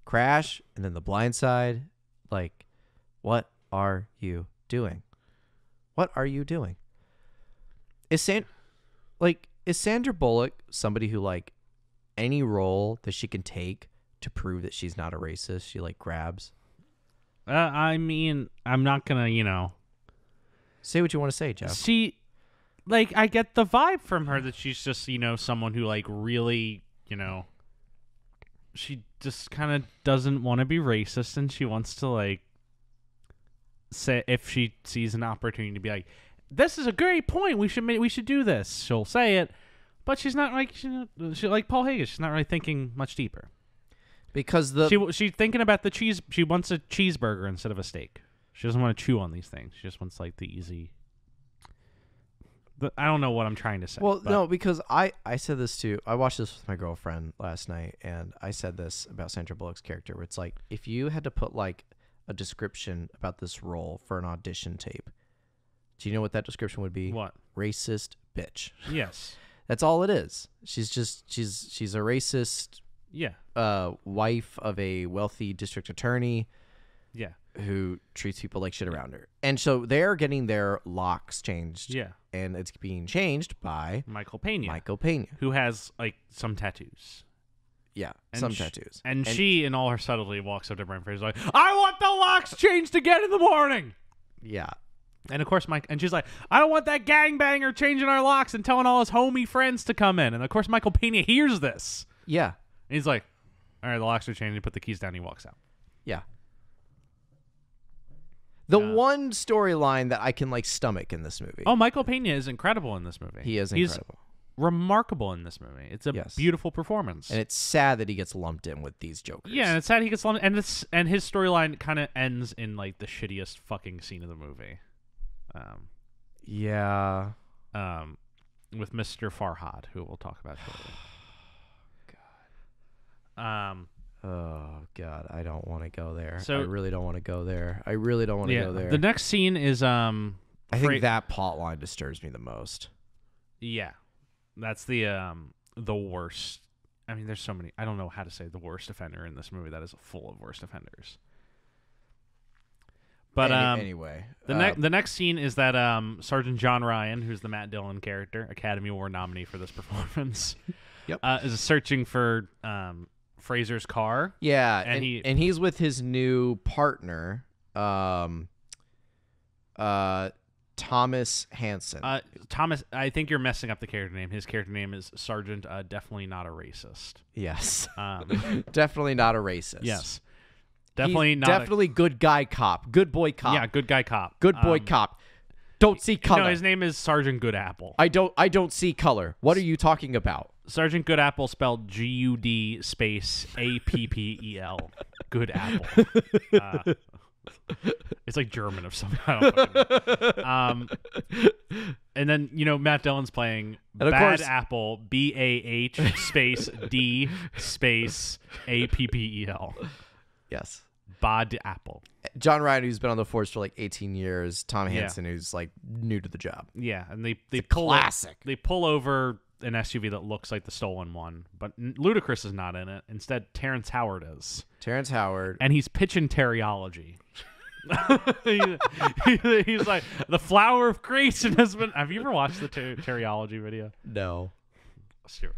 Crash and then The Blind Side. Like, what are you doing? What are you doing? Is Sandra Bullock somebody who, like, any role that she can take to prove that she's not a racist, she, like, grabs? I mean, I'm not gonna, say what you want to say, Jeff. She, like, I get the vibe from her that she's just, someone who, like, really, she just kind of doesn't want to be racist, and she wants to, like, say, if she sees an opportunity to be like, this is a great point, we should do this, she'll say it, but she's not like, she like Paul Haggis, she's not really thinking much deeper. Because she's thinking about the cheese. She wants a cheeseburger instead of a steak. She doesn't want to chew on these things. She just wants, like, the easy. I don't know what I'm trying to say. Well, no, because I said this too. I watched this with my girlfriend last night, and I said this about Sandra Bullock's character, where it's like, if you had to put, like, a description about this role for an audition tape, do you know what that description would be? What? Racist bitch. Yes. That's all it is. She's a racist. Yeah. Wife of a wealthy district attorney. Yeah. Who treats people like shit around her. And so they're getting their locks changed. Yeah. And it's being changed by Michael Pena. Who has, like, some tattoos. Yeah, and some tattoos. And she, in all her subtlety, walks up to Brendan Fraser like, I want the locks changed again in the morning. Yeah. And, of course, and she's like, I don't want that gangbanger changing our locks and telling all his homie friends to come in. And, of course, Michael Pena hears this. Yeah. And he's like, all right, the locks are changed. He put the keys down. He walks out. Yeah. The one storyline that I can, like, stomach in this movie. Oh, Michael Pena is incredible in this movie. He is incredible. He's remarkable in this movie. It's a beautiful performance. And it's sad that he gets lumped in with these jokers. Yeah, and it's sad he gets lumped in. And his storyline kind of ends in, like, the shittiest fucking scene of the movie. Yeah. With Mr. Farhad, who we'll talk about shortly. Oh God, I don't want to go there. So, I really don't want to go there. I really don't want to go there. The next scene is I think that plot line disturbs me the most. Yeah, that's the worst. I mean, there's so many. I don't know how to say the worst offender in this movie. That is full of worst offenders. But anyway, the next scene is that Sergeant John Ryan, who's the Matt Dillon character, Academy Award nominee for this performance, is searching for Fraser's car. Yeah, and he's with his new partner, Thomas Hansen. Thomas, I think you're messing up the character name. His character name is Sergeant Definitely Not a Racist. Yes. Definitely not a racist. Yes. Definitely He's not. Definitely good guy cop. Good boy cop. Yeah, good guy cop. Good boy cop. Don't see color. No, his name is Sergeant Goodapple. I don't see color. What are you talking about? Sergeant Goodapple spelled G-U-D space A-P-P-E-L. Good Apple. It's like German or something. I don't fucking know. And then, Matt Dillon's playing Bad Apple, B-A-H space D space A-P-P-E-L. Yes. Bad Apple. John Ryan, who's been on the force for like 18 years. Tom Hansen, who's like new to the job. Yeah, and they classic. They pull over an SUV that looks like the stolen one, but Ludacris is not in it. Instead, Terrence Howard is. Terrence Howard. And he's pitching Teriology. He's like, the flower of creation has been... Have you ever watched the Teriology video? No. Stuart.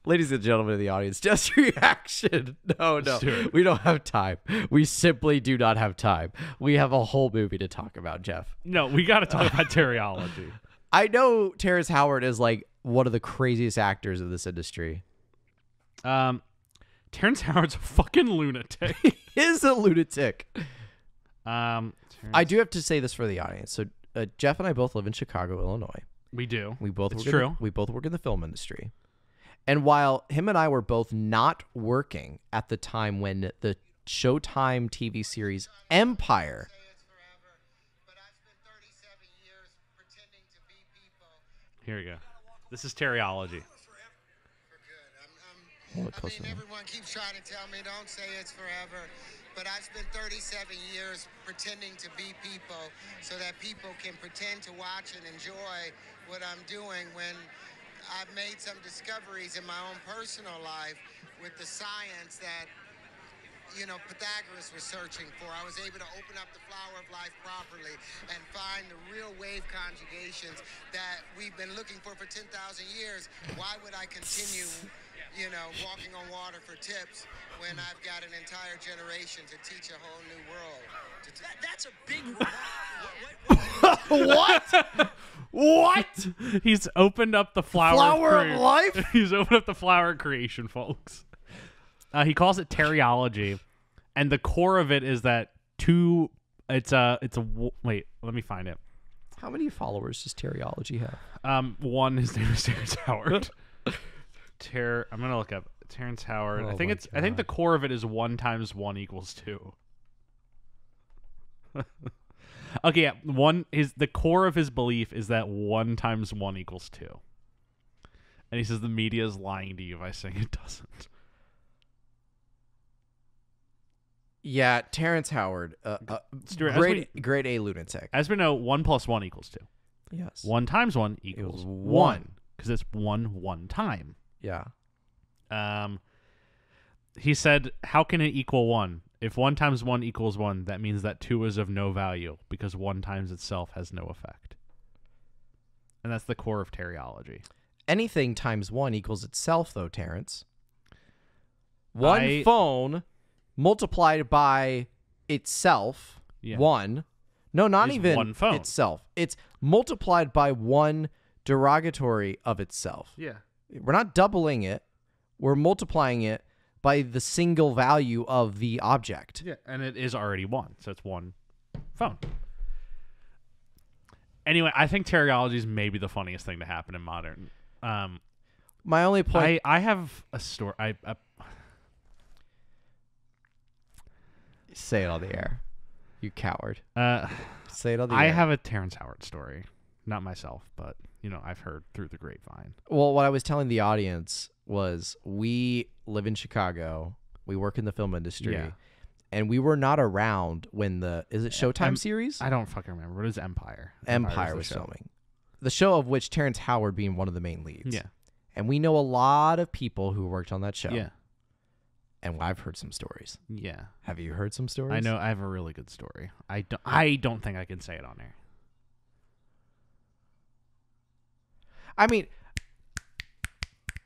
Ladies and gentlemen of the audience, just reaction. No. Stuart. We don't have time. We simply do not have time. We have a whole movie to talk about, Jeff. No, we got to talk about Teriology. I know Terrence Howard is like one of the craziest actors of this industry. Terrence Howard's a fucking lunatic. He is a lunatic. I do have to say this for the audience. So Jeff and I both live in Chicago, Illinois. We do. We both work in the film industry. And while him and I were both not working at the time when the Showtime TV series Empire Here we go. This is Teriology. Everyone keeps trying to tell me don't say it's forever, but I've spent 37 years pretending to be people so that people can pretend to watch and enjoy what I'm doing when I've made some discoveries in my own personal life with the science that Pythagoras was searching for. I was able to open up the flower of life properly and find the real wave conjugations that we've been looking for 10,000 years. Why would I continue, walking on water for tips when I've got an entire generation to teach a whole new world? That's a big... What? What? He's opened up the Flower of life? He's opened up the flower of creation, folks. He calls it teriology, and the core of it is that wait, let me find it. How many followers does teriology have? One, his name is Terrence Howard. I'm gonna look up Terrence Howard. Oh I think the core of it is 1 × 1 = 2. Okay, yeah. The core of his belief is that 1 × 1 = 2. And he says the media is lying to you by saying it doesn't. Yeah, Terrence Howard, Stuart, grade A lunatic. As we know, 1 + 1 = 2. Yes. 1 × 1 = 1 because it's one time. Yeah. He said, how can it equal 1? If 1 × 1 = 1, that means that 2 is of no value because 1 times itself has no effect. And that's the core of teriology. Anything times 1 equals itself, though, Terrence. One phone multiplied by itself, 1. No, not even one phone. Itself. It's multiplied by 1 derogatory of itself. Yeah. We're not doubling it. We're multiplying it by the single value of the object. Yeah, and it is already 1, so it's 1 phone. Anyway, I think teriology is maybe the funniest thing to happen in modern. My only point... I have a story... Say it on the air. You coward. Say it on the air. I air. have a Terrence Howard story. Not myself, but, I've heard through the grapevine. Well, what I was telling the audience was we live in Chicago. We work in the film industry. Yeah. And we were not around when is it Showtime series? I don't fucking remember. What is Empire? Empire was filming. The show of which Terrence Howard being one of the main leads. Yeah. And we know a lot of people who worked on that show. Yeah. And I've heard some stories. Yeah. Have you heard some stories? I know. I have a really good story. I don't think I can say it on air. I mean,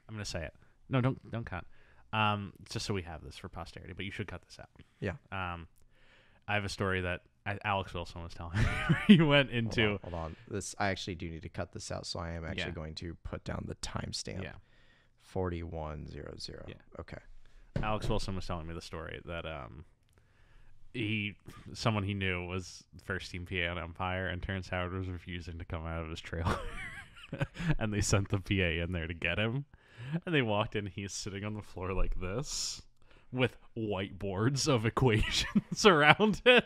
I'm gonna say it. No, don't cut. Just so we have this for posterity, but you should cut this out. Yeah. I have a story that Alex Wilson was telling me. He went into. Hold on. I actually do need to cut this out, so I am actually going to put down the timestamp. Yeah. 4100. Yeah. Okay. Alex Wilson was telling me the story that someone he knew was first team PA on Empire, and Terrence Howard was refusing to come out of his trailer, and they sent the PA in there to get him, and they walked in. He's sitting on the floor like this, with whiteboards of equations around him.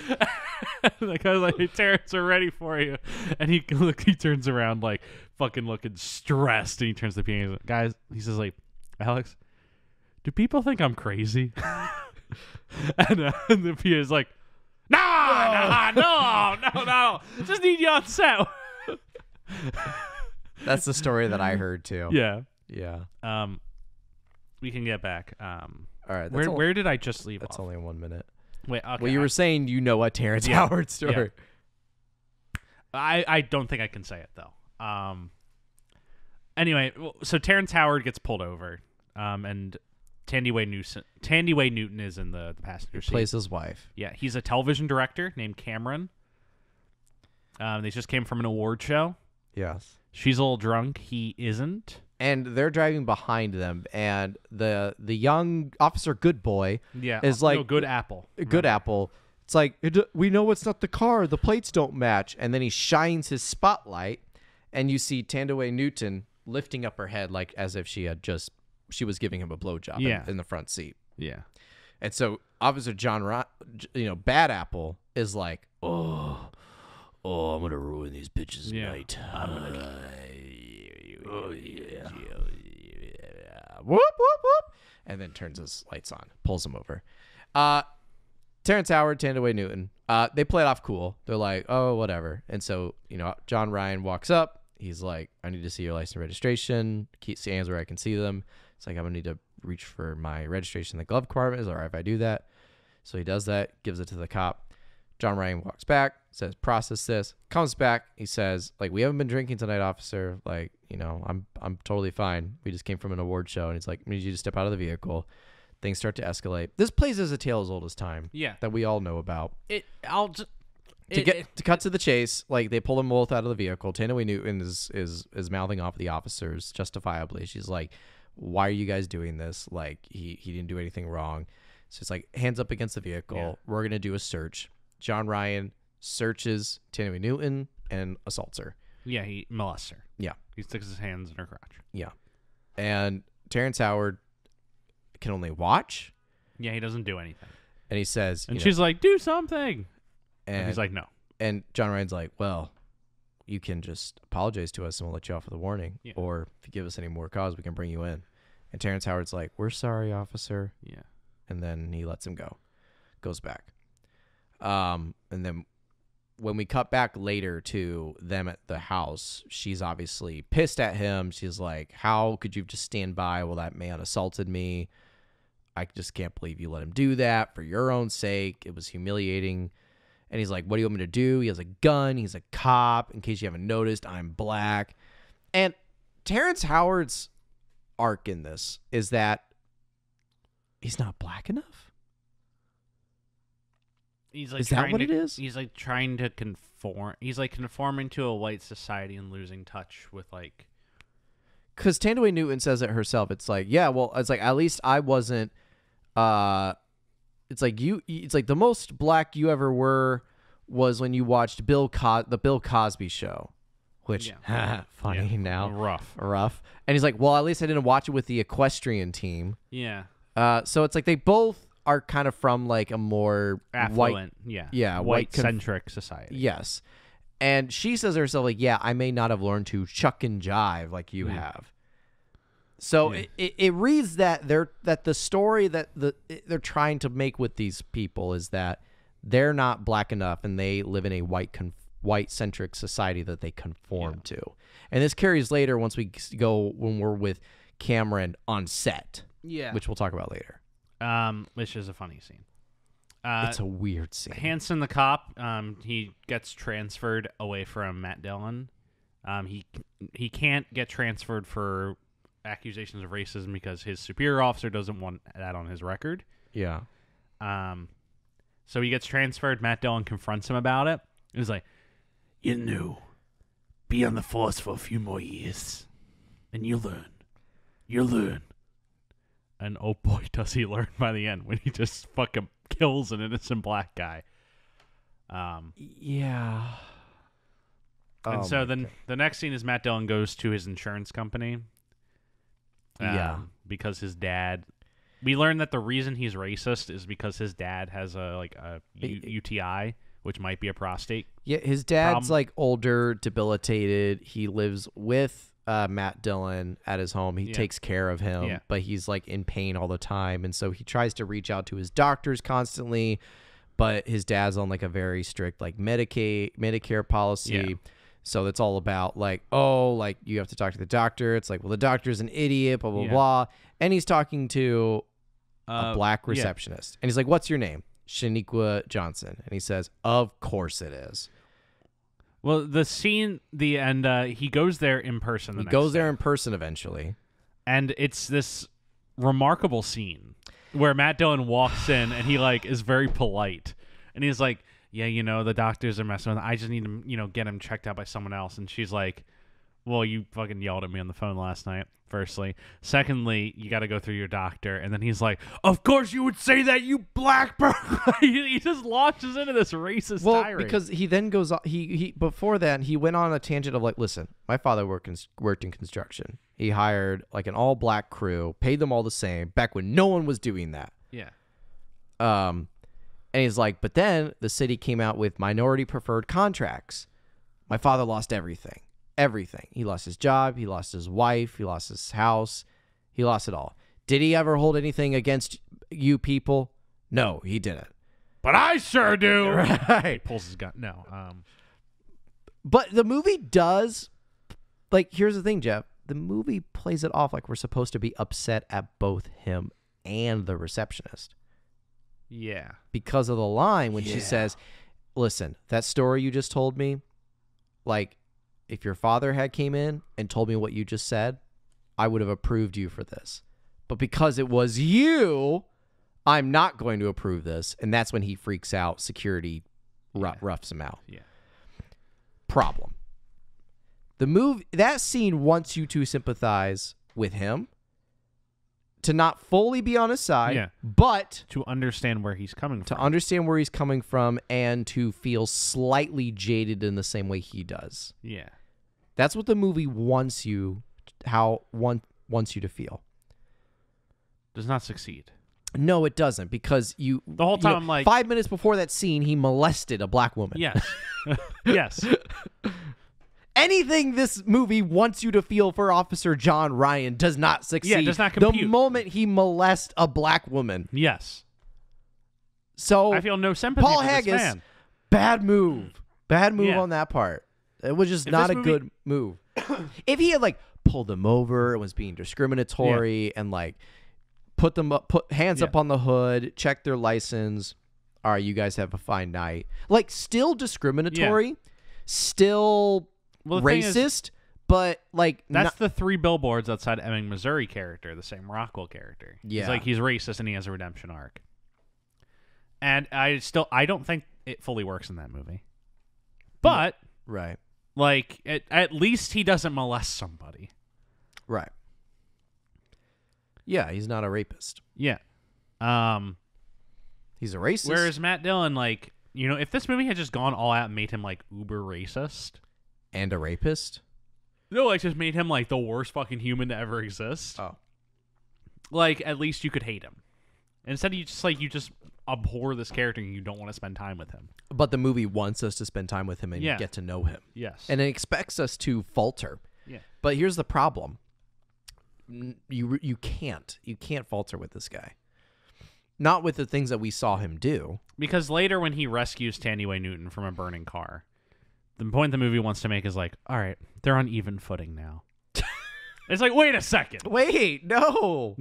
And the guy's like, "Hey, Terrence, we're ready for you," and he turns around like fucking looking stressed, and he turns to the PA and he's like, "Guys," he says, like, "Alex, do people think I'm crazy?" and the PA is like, no, just need you on set. That's the story that I heard too. Yeah. We can get back. All right. Where did I just leave That's off? only 1 minute. Wait. Okay. Well, you were saying a Terrence Howard story. Yeah. I don't think I can say it though. Anyway, so Terrence Howard gets pulled over, and Tandy Way Newton is in the passenger seat. Plays his wife. Yeah, he's a television director named Cameron. They just came from an award show. Yes. She's a little drunk. He isn't. And they're driving behind them, and the young officer, good boy, is like, no, good apple. Good apple. It's like, we know it's not the car. The plates don't match. And then he shines his spotlight, and you see Tandaway Newton lifting up her head like as if she was giving him a blowjob in the front seat. Yeah. And so Officer John, Bad Apple is like, oh, I'm gonna ruin these bitches' night. Oh, yeah. Whoop, whoop, whoop. And then turns his lights on, pulls him over. Terrence Howard, Tandaway Newton, they play it off cool. They're like, oh, whatever. And so, John Ryan walks up. He's like, I need to see your license and registration. Keep hands where I can see them. It's like, I'm going to need to reach for my registration in the glove compartment. Is it all right if I do that? So he does that, gives it to the cop. John Ryan walks back, says, process this, comes back. He says, like, we haven't been drinking tonight, officer. Like, I'm totally fine. We just came from an award show. And he's like, I need you to step out of the vehicle. Things start to escalate. This plays as a tale as old as time. Yeah. That we all know about. To cut to the chase, like, they pull them both out of the vehicle. Tandaway Newton is mouthing off at the officers justifiably. She's like, why are you guys doing this? Like, he didn't do anything wrong. So it's like, hands up against the vehicle. Yeah. We're going to do a search. John Ryan searches Tandaway Newton and assaults her. Yeah, he molests her. Yeah. He sticks his hands in her crotch. Yeah. And Terrence Howard can only watch. Yeah, he doesn't do anything. And he says... And she's like, do something. And he's like, no. And John Ryan's like, well, you can just apologize to us and we'll let you off with a warning. Yeah. Or if you give us any more cause, we can bring you in. And Terrence Howard's like, we're sorry, officer. Yeah. And then he lets him go. Goes back. And then when we cut back later to them at the house, she's obviously pissed at him. She's like, how could you just stand by while that man assaulted me? I just can't believe you let him do that for your own sake. It was humiliating. And he's like, what do you want me to do? He has a gun. He's a cop. In case you haven't noticed, I'm black. And Terrence Howard's arc in this is that he's not black enough. He's like, is that what it is? He's like trying to conform. He's like conforming to a white society and losing touch with like. Because Tandaway Newton says it herself. It's like, yeah, well, it's like, at least I wasn't. It's like it's like the most black you ever were was when you watched the Bill Cosby show, which funny now, rough. And he's like, well, at least I didn't watch it with the equestrian team. Yeah. So it's like they both are kind of from like a more affluent, white-centric society. Yes. And she says to herself, like, yeah, I may not have learned to chuck and jive like you have. So it reads that the story that they're trying to make with these people is that they're not black enough and they live in a white-centric society that they conform to. And this carries later when we're with Cameron on set. Yeah. Which we'll talk about later. Which is a funny scene. It's a weird scene. Hanson, the cop, he gets transferred away from Matt Dillon. He can't get transferred for accusations of racism because his superior officer doesn't want that on his record. Yeah. So he gets transferred. Matt Dillon confronts him about it. He's like, "You knew. Be on the force for a few more years, and you'll learn. You'll learn." And oh boy, does he learn by the end when he just fucking kills an innocent black guy. Yeah. And so then the next scene is Matt Dillon goes to his insurance company. Because his dad... We learn that the reason he's racist is because his dad has a UTI, which might be a prostate. Yeah, his dad's like older, debilitated. He lives with Matt Dillon at his home. He takes care of him, but he's like in pain all the time. And so he tries to reach out to his doctors constantly, but his dad's on like a very strict like Medicare policy. Yeah. So it's all about like, oh, like you have to talk to the doctor. It's like, well, the doctor's an idiot, blah, blah, blah. And he's talking to a black receptionist. And he's like, what's your name? Shaniqua Johnson. And he says, of course it is. Well, the scene, he goes there in person. He goes there in person eventually. And it's this remarkable scene where Matt Dillon walks in and he like is very polite. And he's like, yeah, the doctors are messing with him. I just need to, get him checked out by someone else. And she's like, well, you fucking yelled at me on the phone last night, firstly. Secondly, you got to go through your doctor. And then he's like, of course you would say that, you black person. He just launches into this racist tirade. Because he then goes, before that, he went on a tangent of like, listen, my father worked in construction. He hired like an all-black crew, paid them all the same, back when no one was doing that. Yeah. And he's like, but then the city came out with minority preferred contracts. My father lost everything. everything. He lost his job. He lost his wife. He lost his house. He lost it all. Did he ever hold anything against you people? No, he didn't. But I sure do. Right. He pulls his gun. No. But the movie does, like, here's the thing, Jeff. The movie plays it off like we're supposed to be upset at both him and the receptionist. Yeah. Because of the line when she says, listen, that story you just told me, like, if your father had came in and told me what you just said, I would have approved you for this. But because it was you, I'm not going to approve this. And that's when he freaks out. Security roughs him out. Yeah. Problem. That scene wants you to sympathize with him, to not fully be on his side, but to understand where he's coming from, and to feel slightly jaded in the same way he does. Yeah. That's what the movie wants you to feel. Does not succeed. No, it doesn't, because the whole time I'm like 5 minutes before that scene, he molested a black woman. Yes. Yes. Anything this movie wants you to feel for Officer John Ryan does not succeed. Yeah, does not compute. The moment he molests a black woman. Yes. So I feel no sympathy Paul for Haggis, this man. bad move on that part. It was just not a good move. If he had like pulled them over and was being discriminatory and like put hands up on the hood, check their license. All right, you guys have a fine night. Like, still discriminatory, still racist, but like that's the 3 billboards outside Emming, Missouri character, the same Rockwell character. Yeah, he's racist and he has a redemption arc. And I don't think it fully works in that movie. But right, like at least he doesn't molest somebody. Right. Yeah, he's not a rapist. Yeah. He's a racist. Whereas Matt Dillon, like, you know, if this movie had just gone all out and made him like uber racist and a rapist, no, like just made him like the worst fucking human to ever exist. Oh, like at least you could hate him. Instead, you just abhor this character and you don't want to spend time with him. But the movie wants us to spend time with him and get to know him. Yes, and it expects us to falter. Yeah. But here's the problem: you can't falter with this guy. Not with the things that we saw him do. Because later when he rescues Tandy Newton from a burning car, the point the movie wants to make is like, all right, they're on even footing now. It's like, wait a second. Wait, no.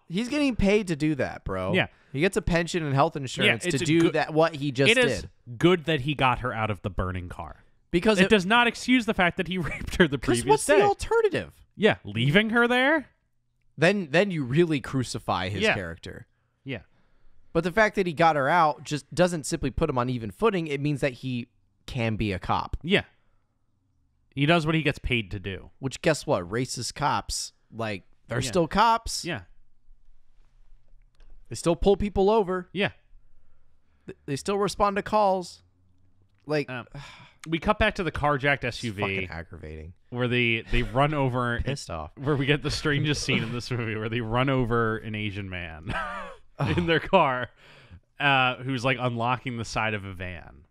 He's getting paid to do that, bro. Yeah. He gets a pension and health insurance to do what he just did. It is good that he got her out of the burning car. Because it does not excuse the fact that he raped her the previous day. What's the alternative? Yeah, leaving her there? Then you really crucify his character. Yeah. But the fact that he got her out just doesn't simply put him on even footing. It means that he can be a cop. Yeah. He does what he gets paid to do. Which, guess what? Racist cops, like, they're still cops. Yeah. They still pull people over. Yeah. They still respond to calls. Like... we cut back to the carjacked SUV. It's fucking aggravating. Where they run over... Pissed off. Where we get the strangest scene in this movie where they run over an Asian man in their car who's like unlocking the side of a van.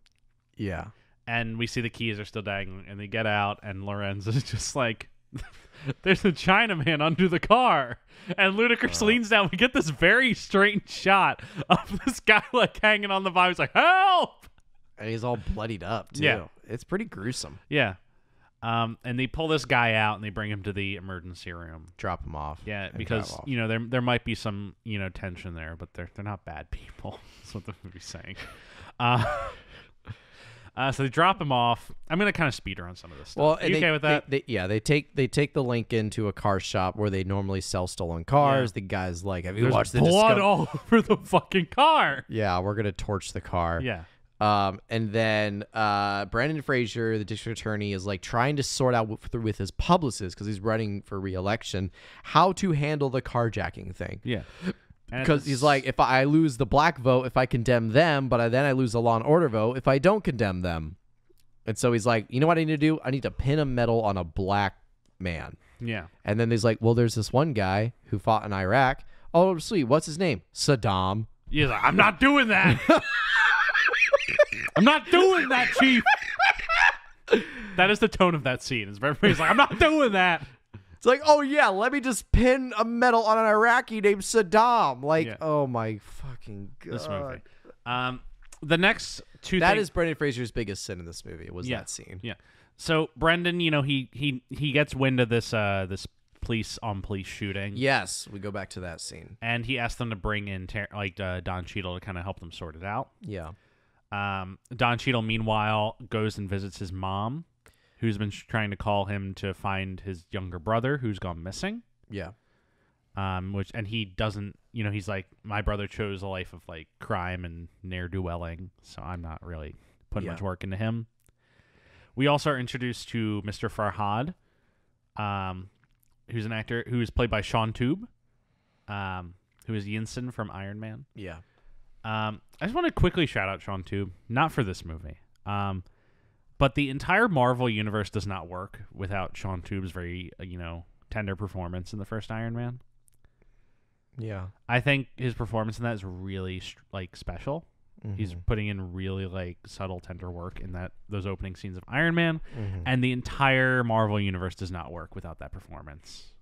Yeah. And we see the keys are still dangling and they get out and Lorenz is just like... There's a Chinaman under the car. And Ludacris leans down. We get this very strange shot of this guy like hanging on the vine. He's like, help! And he's all bloodied up, too. Yeah. It's pretty gruesome. Yeah. And they pull this guy out and they bring him to the emergency room. Drop him off. Yeah, because, you know, there might be some, you know, tension there, but they're not bad people. That's what the movie's saying. So they drop him off. I'm going to kind of speed around some of this stuff. Well, Are you okay with that? They take the Lincoln to a car shop where they normally sell stolen cars. Yeah. The guy's like, have you watched the blood all over the fucking car? Yeah, we're going to torch the car. Yeah. And then Brandon Fraser, the district attorney, is like trying to sort out with his publicist because he's running for re-election how to handle the carjacking thing. Yeah. Because he's like, if I lose the black vote, if I condemn them, but then I lose the law and order vote if I don't condemn them. And so he's like, you know what I need to do? I need to pin a medal on a black man. Yeah. And then he's like, well, there's this one guy who fought in Iraq. Oh, sweet. What's his name? Saddam. He's like, I'm not doing that. I'm not doing that, Chief. That is the tone of that scene. Is everybody's like, I'm not doing that. It's like, oh yeah, let me just pin a medal on an Iraqi named Saddam. Like, oh my fucking god. This movie. The next two. That is Brendan Fraser's biggest sin in this movie. Was that scene? Yeah. So Brendan, he gets wind of this this police shooting. Yes, we go back to that scene, and he asks them to bring in Don Cheadle to kind of help them sort it out. Yeah. Don Cheadle, meanwhile, goes and visits his mom, who's been trying to call him to find his younger brother who's gone missing. Yeah. And he doesn't, he's like, my brother chose a life of like crime and ne'er-do-welling, so I'm not really putting much work into him. We also are introduced to Mr. Farhad, who's an actor who is played by Sean Tube, who is Yinsen from Iron Man. Yeah. I just want to quickly shout out Sean Tube, not for this movie, but the entire Marvel universe does not work without Sean Tube's very, tender performance in the first Iron Man. Yeah. I think his performance in that is really special. Mm-hmm. He's putting in really subtle, tender work in those opening scenes of Iron Man, and the entire Marvel universe does not work without that performance.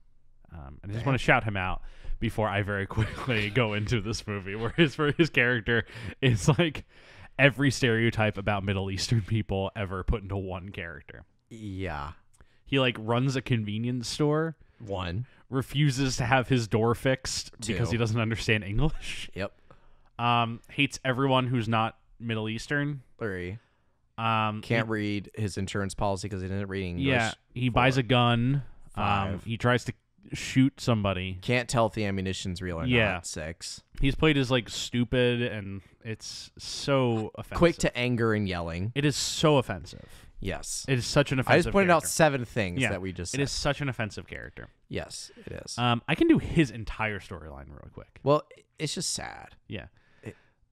And I just want to shout him out before I very quickly go into this movie, where his character is like every stereotype about Middle Eastern people ever put into one character. Yeah. He runs a convenience store. One. Refuses to have his door fixed because Two. he doesn't understand English. Yep. Hates everyone who's not Middle Eastern. 3. Can't read his insurance policy because he didn't read English. Yeah. He buys a gun. 5. He tries to shoot somebody. Can't tell if the ammunition's real or not. 6. He's played as stupid, and it's so offensive. Quick to anger and yelling. It is so offensive. Yes. It is such an offensive I just pointed character. out 7 things that we just said. It is such an offensive character. Yes, it is. I can do his entire storyline really quick. Well, it's just sad. Yeah.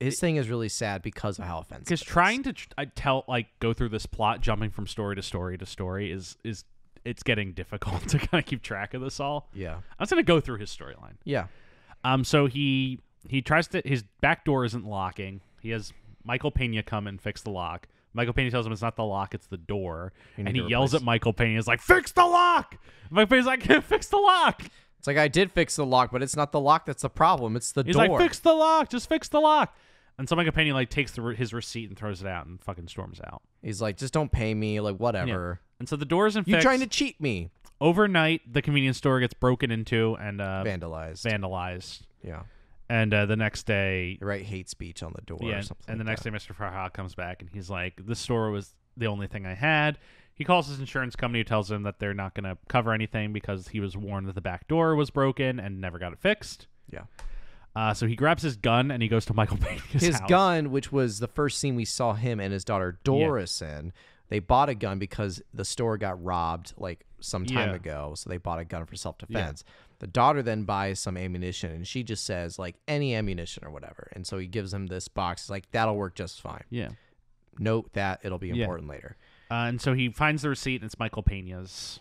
His thing is really sad because of how offensive it is. Because trying to go through this plot, jumping from story to story to story is it's getting difficult to kind of keep track of this all. Yeah. I'm just going to go through his storyline. Yeah. So he tries to, his back door isn't locking. He has Michael Pena come and fix the lock. Michael Pena tells him it's not the lock, it's the door. And he yells at Michael Pena. He's like, fix the lock! Michael Pena's like, fix the lock! It's like, I did fix the lock, but it's not the lock that's the problem. It's the door. He's like, fix the lock! Just fix the lock! And so Michael Pena takes his receipt and throws it out and fucking storms out. He's like, just don't pay me, whatever. Yeah. And so the door isn't fixed. You're trying to cheat me. Overnight, the convenience store gets broken into and vandalized. Yeah. And the next day... You write hate speech on the door or something. And the next day, Mr. Farha comes back, and he's like, this store was the only thing I had. He calls his insurance company, who tells him that they're not going to cover anything because he was warned that the back door was broken and never got it fixed. Yeah. So he grabs his gun, and he goes to Michael Pena's house. His gun, which was the first scene we saw him and his daughter Doris in, they bought a gun because the store got robbed some time ago, so they bought a gun for self-defense. The daughter then buys some ammunition, and she just says, any ammunition or whatever. And so he gives him this box. He's like, that'll work just fine. Yeah. Note that. It'll be important later. And so he finds the receipt, and it's Michael Pena's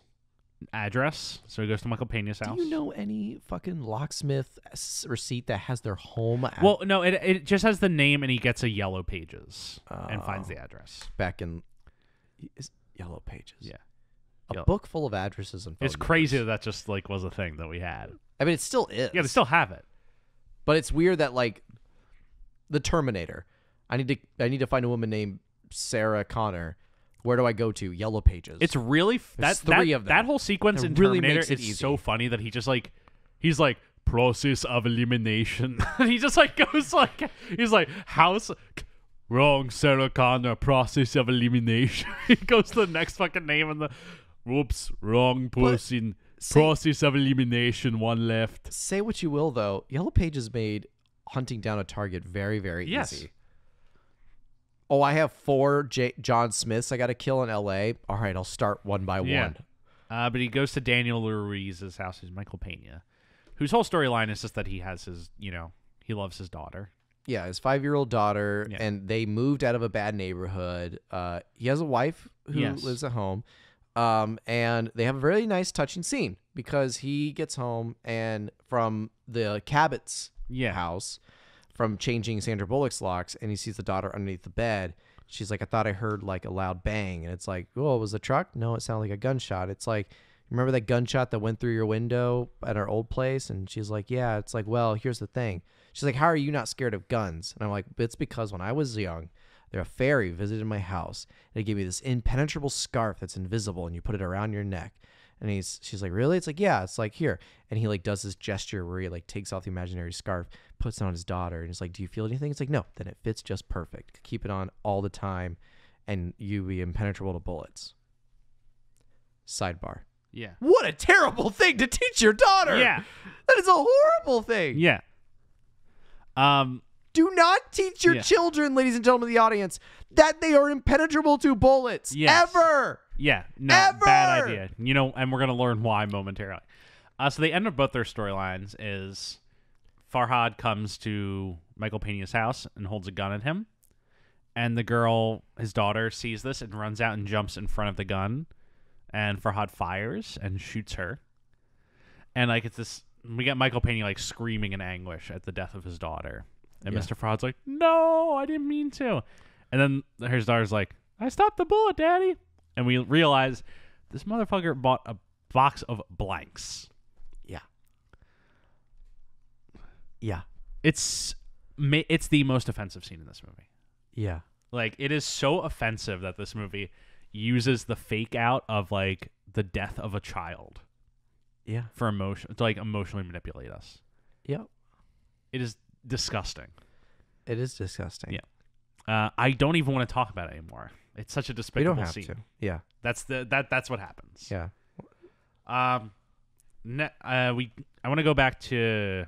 address. So he goes to Michael Pena's house. Do you know any fucking locksmith receipt that has their home? Well, no, it just has the name, and he gets a Yellow Pages and finds the address. Back in Yellow Pages. Yeah. A book full of addresses and phone It's crazy that just was a thing that we had. I mean, it still is. Yeah, they still have it. But it's weird that the Terminator. I need to find a woman named Sarah Connor. Where do I go to? Yellow Pages. It's really There's 3 of them. That whole sequence in really Terminator makes it is easy. so funny that he just he's like process of elimination. He just goes he's like house. Wrong, Sarah Connor, process of elimination. He goes to the next fucking name and whoops, wrong person. Process of elimination, one left. Say what you will, though. Yellow Pages made hunting down a target very, very easy. Oh, I have 4 John Smiths I got to kill in L.A. All right, I'll start one by one. But he goes to Daniel Ruiz's house, who's Michael Pena, whose whole storyline is just that he has his, he loves his daughter. Yeah, his 5-year-old daughter, and they moved out of a bad neighborhood. He has a wife who lives at home, and they have a really nice, touching scene because he gets home and from the Cabot's house, from changing Sandra Bullock's locks, and he sees the daughter underneath the bed, she's like, I thought I heard like a loud bang. And it's like, oh, it was a truck? No, it sounded like a gunshot. It's like, remember that gunshot that went through your window at our old place? And she's like, yeah. It's like, well, here's the thing. She's like, how are you not scared of guns? And I'm like, it's because when I was young, a fairy visited my house and it gave me this impenetrable scarf that's invisible and you put it around your neck. And she's like, really? It's like, yeah. It's like, here. And he like does this gesture where he like takes off the imaginary scarf, puts it on his daughter, and he's like, do you feel anything? It's like, no. Then it fits just perfect. Keep it on all the time and you be impenetrable to bullets. Sidebar. Yeah. What a terrible thing to teach your daughter. Yeah. That is a horrible thing. Yeah. Do not teach your children, ladies and gentlemen of the audience, that they are impenetrable to bullets. Yes. Ever. Yeah. No, Ever. bad idea. You know, and we're going to learn why momentarily. So the end of both their storylines is Farhad comes to Michael Pena's house and holds a gun at him. And the girl, his daughter, sees this and runs out and jumps in front of the gun. And Farhad fires and shoots her. And like it's this, we get Michael Pena like screaming in anguish at the death of his daughter. And Mr. Farhad's like, no, I didn't mean to. And then his daughter's like, I stopped the bullet, Daddy. And we realize this motherfucker bought a box of blanks. Yeah. Yeah. It's the most offensive scene in this movie. Yeah. Like, it is so offensive that this movie uses the fake out of like the death of a child. Yeah. For emotion, to like emotionally manipulate us. Yep. It is disgusting. It is disgusting. Yeah. I don't even want to talk about it anymore. It's such a despicable We don't have scene. to. Yeah. That's what happens. Yeah. I want to go back to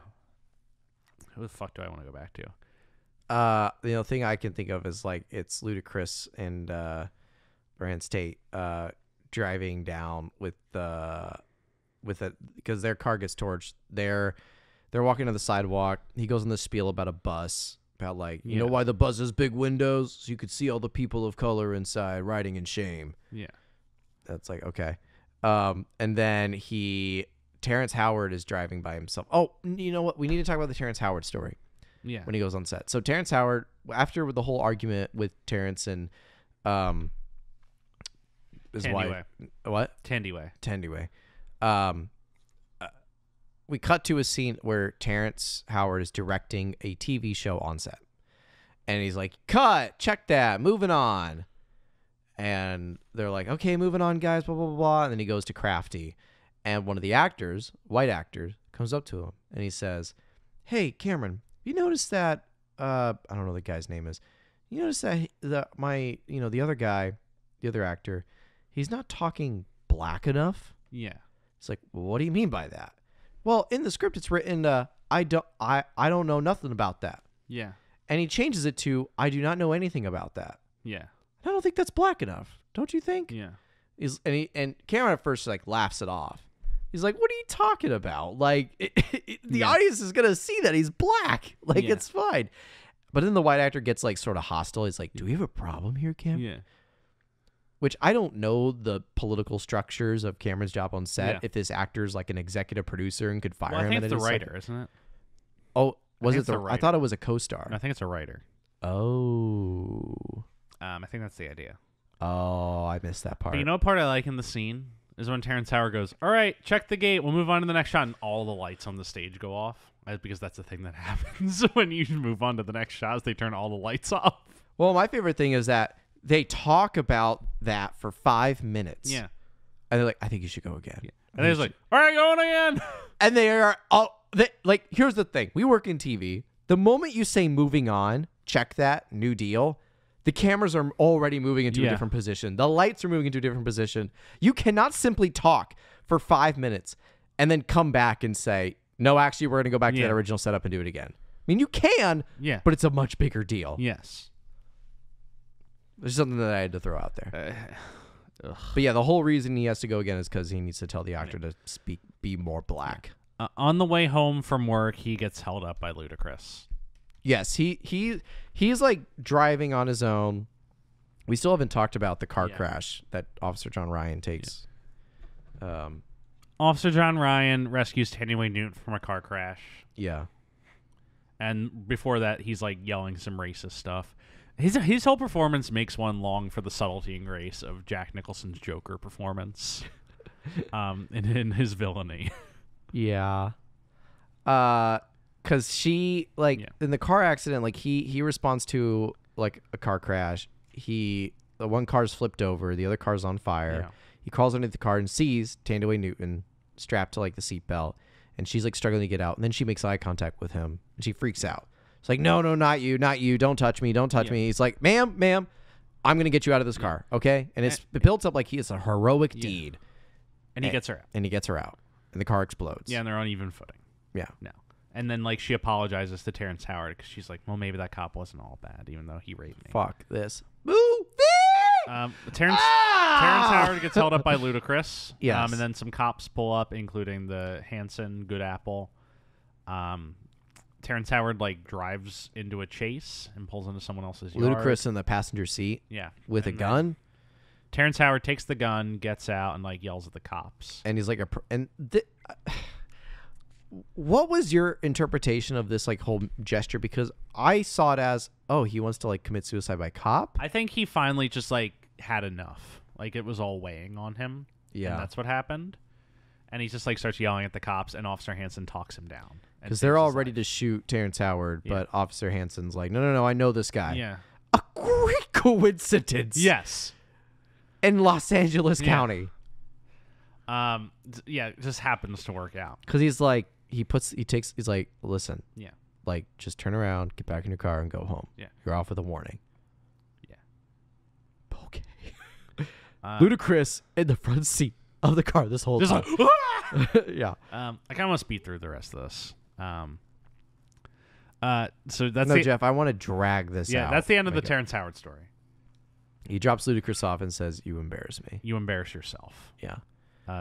who the fuck do I want to go back to? The thing I can think of is like it's Ludacris and Brand's Tate driving down with it because their car gets torched. They're walking on the sidewalk. He goes on the spiel about a bus, about like, you know why the bus has big windows? So you could see all the people of color inside riding in shame. Yeah. That's like, okay. And then Terrence Howard is driving by himself. Oh, you know what? We need to talk about the Terrence Howard story. Yeah. When he goes on set. So Terrence Howard, after the whole argument with Terrence and his wife. What? Tandyway. We cut to a scene where Terrence Howard is directing a TV show on set. And he's like, cut, check that, moving on. And they're like, okay, moving on, guys, blah, blah, blah, blah. And then he goes to Crafty. And one of the actors, white actors, comes up to him. And he says, hey, Cameron, you notice that, I don't know what the guy's name is. You notice that the other guy, the other actor, he's not talking black enough? Yeah. It's like, well, what do you mean by that? Well, in the script, it's written, I don't know nothing about that. Yeah. And he changes it to, I do not know anything about that. Yeah. I don't think that's black enough. Don't you think? Yeah. And Cameron at first like laughs it off. He's like, what are you talking about? Like, the audience is going to see that he's black. Like, it's fine. But then the white actor gets like sort of hostile. He's like, do we have a problem here, Cam? Yeah. Which I don't know the political structures of Cameron's job on set. Yeah. If this actor's like an executive producer and could fire him. I think at it's the any writer, second. isn't it? Oh, was it the I writer. thought it was a co-star. I think it's a writer. Oh. I think that's the idea. Oh, I missed that part. But you know what part I like in the scene is when Terrence Howard goes, all right, check the gate. We'll move on to the next shot. And all the lights on the stage go off. Because that's the thing that happens when you move on to the next shot is they turn all the lights off. Well, my favorite thing is that they talk about that for 5 minutes. Yeah. And they're like, I think you should go again. Yeah. And they're like, all right, going again. And they are all, here's the thing. We work in TV. The moment you say moving on, check that, new deal, the cameras are already moving into a different position. The lights are moving into a different position. You cannot simply talk for 5 minutes and then come back and say, no, actually, we're going to go back to that original setup and do it again. I mean, you can, but it's a much bigger deal. Yes. There's something that I had to throw out there. But yeah, the whole reason he has to go again is because he needs to tell the actor to be more black. On the way home from work, he gets held up by Ludacris. Yes, he's like driving on his own. We still haven't talked about the car crash that Officer John Ryan takes. Officer John Ryan rescues Tandyway Newton from a car crash. Yeah. And before that, he's like yelling some racist stuff. His whole performance makes one long for the subtlety and grace of Jack Nicholson's Joker performance, in his villainy. Yeah. Cause she in the car accident, like he responds to like a car crash. The one car's flipped over, the other car's on fire. Yeah. He crawls underneath the car and sees Tandaway Newton strapped to like the seatbelt, and she's like struggling to get out. And then she makes eye contact with him, and she freaks out. It's like, no, not you, don't touch me, don't touch me. He's like, ma'am, I'm gonna get you out of this car, okay? And it builds up like it's a heroic deed. And he gets her out. And he gets her out, and the car explodes. Yeah, and they're on even footing. Yeah. No. And then like she apologizes to Terrence Howard because she's like, well, maybe that cop wasn't all bad, even though he raped me. Fuck this. Boo! Terrence Howard gets held up by Ludacris. Yes. And then some cops pull up, including the Hanson Good Apple. Terrence Howard like drives into a chase and pulls into someone else's yard. Ludacris in the passenger seat. Yeah. With a gun. Terrence Howard takes the gun, gets out, and like yells at the cops. And he's like what was your interpretation of this like whole gesture? Because I saw it as, oh, he wants to like commit suicide by cop. I think he finally just like had enough. Like it was all weighing on him. Yeah. And that's what happened. And he just like starts yelling at the cops, and Officer Hanson talks him down. Because they're all ready to shoot Terrence Howard, but Officer Hanson's like, no, I know this guy. Yeah. A great coincidence. Yes. In Los Angeles County. It just happens to work out. Because he's like, he's like, listen. Yeah. Like, just turn around, get back in your car, and go home. Yeah. You're off with a warning. Yeah. Okay. Ludacris in the front seat of the car this whole time. Like, yeah. I kind of want to speed through the rest of this. So that's Jeff, I want to drag this out. Yeah, that's the end of the Terrence Howard story. He drops Ludacris off and says, "You embarrass me. You embarrass yourself." Yeah.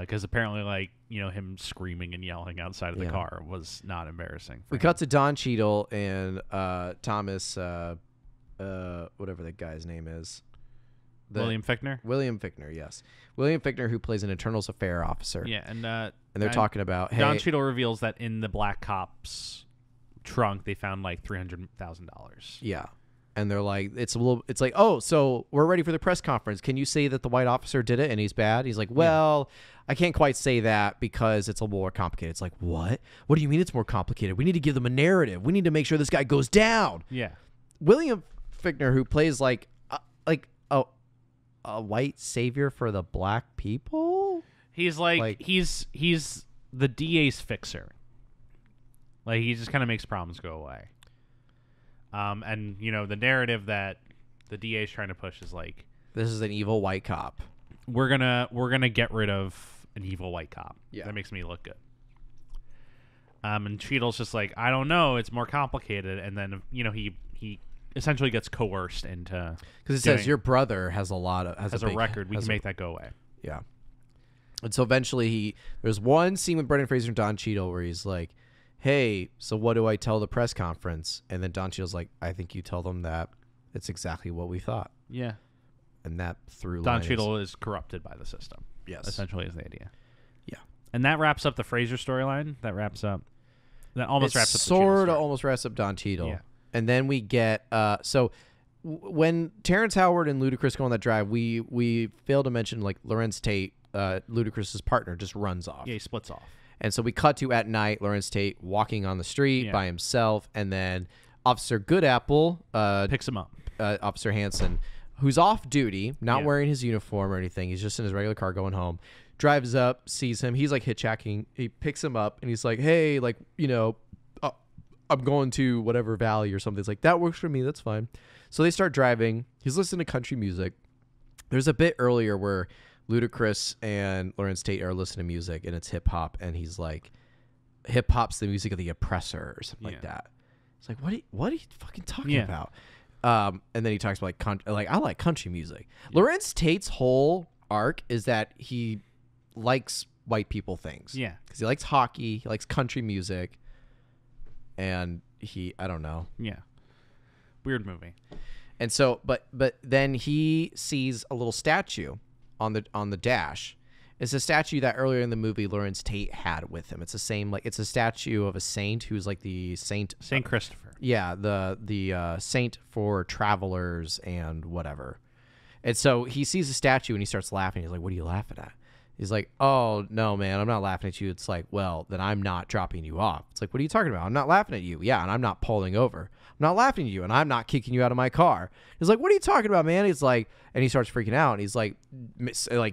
Because apparently, like, him screaming and yelling outside of the car was not embarrassing. We cut to Don Cheadle and Thomas, whatever that guy's name is. William Fichtner? William Fichtner, yes. William Fichtner, who plays an Internals Affair officer. Yeah, and they're talking about, hey. Don Cheadle reveals that in the black cop's trunk, they found like $300,000. Yeah. And they're like, it's like, oh, so we're ready for the press conference. Can you say that the white officer did it and he's bad? He's like, well, I can't quite say that because it's a little more complicated. It's like, what? What do you mean it's more complicated? We need to give them a narrative. We need to make sure this guy goes down. Yeah. William Fichtner, who plays like a white savior for the black people. He's like he's the DA's fixer. Like he just kind of makes problems go away. And the narrative that the DA is trying to push is like, this is an evil white cop. We're gonna get rid of an evil white cop. Yeah, that makes me look good. And Cheadle's just like, I don't know, it's more complicated. And then he essentially gets coerced into, because it says your brother has a record. We can make that go away. Yeah. And so eventually there's one scene with Brendan Fraser and Don Cheadle where he's like, hey, so what do I tell the press conference? And then Don Cheadle's like, I think you tell them that it's exactly what we thought. Yeah. And that through Don Cheadle is corrupted by the system. Yes. Essentially is the idea. Yeah. And that wraps up the Fraser storyline. That wraps up Don Cheadle. Yeah. And then we get when Terrence Howard and Ludacris go on that drive, we fail to mention like Lorenz Tate, Ludacris's partner, just runs off. Yeah, he splits off. And so we cut to at night, Lorenz Tate walking on the street by himself, and then Officer Goodapple picks him up. Officer Hanson, who's off duty, not wearing his uniform or anything. He's just in his regular car going home. Drives up, sees him. He's like hitchhiking. He picks him up, and he's like, hey, like, I'm going to whatever valley or something. It's like, that works for me. That's fine. So they start driving. He's listening to country music. There's a bit earlier where Ludacris and Lorenz Tate are listening to music, and it's hip hop, and he's like, hip hop's the music of the oppressor or something like that. It's like, what are you fucking talking about? And then he talks about I like country music. Yeah. Lorenz Tate's whole arc is that he likes white people things. Yeah, because he likes hockey, he likes country music, and I don't know. Yeah, weird movie. And so, but then he sees a little statue on the dash, It's a statue that earlier in the movie Lawrence Tate had with him. It's the same, like it's a statue of a saint who's like the saint Christopher. Yeah, the saint for travelers and whatever. And so he sees a statue and he starts laughing. He's like, "What are you laughing at?" He's like, "Oh, no, man, I'm not laughing at you." It's like, "Well, then I'm not dropping you off." It's like, "What are you talking about?" "I'm not laughing at you." "Yeah, and I'm not pulling over." "I'm not laughing at you, and I'm not kicking you out of my car." He's like, "What are you talking about, man?" He's like, and he starts freaking out. And he's like,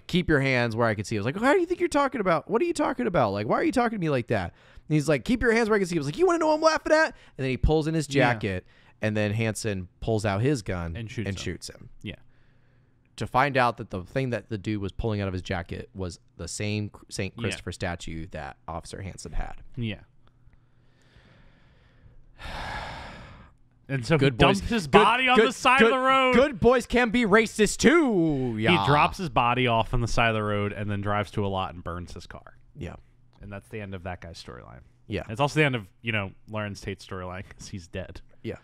"Keep your hands where I can see." I was like, "How do you think you're talking about? What are you talking about? Like, why are you talking to me like that?" And he's like, "Keep your hands where I can see." I was like, "You want to know what I'm laughing at?" And then he pulls in his jacket, and then Hansen pulls out his gun and shoots him. Yeah. To find out that the thing that the dude was pulling out of his jacket was the same St. Christopher statue that Officer Hansen had. Yeah. And so he dumps his body on the side of the road. Good boys can be racist too. Yeah. He drops his body off on the side of the road and then drives to a lot and burns his car. Yeah. And that's the end of that guy's storyline. Yeah. It's also the end of, Lawrence Tate's storyline because he's dead. Yeah.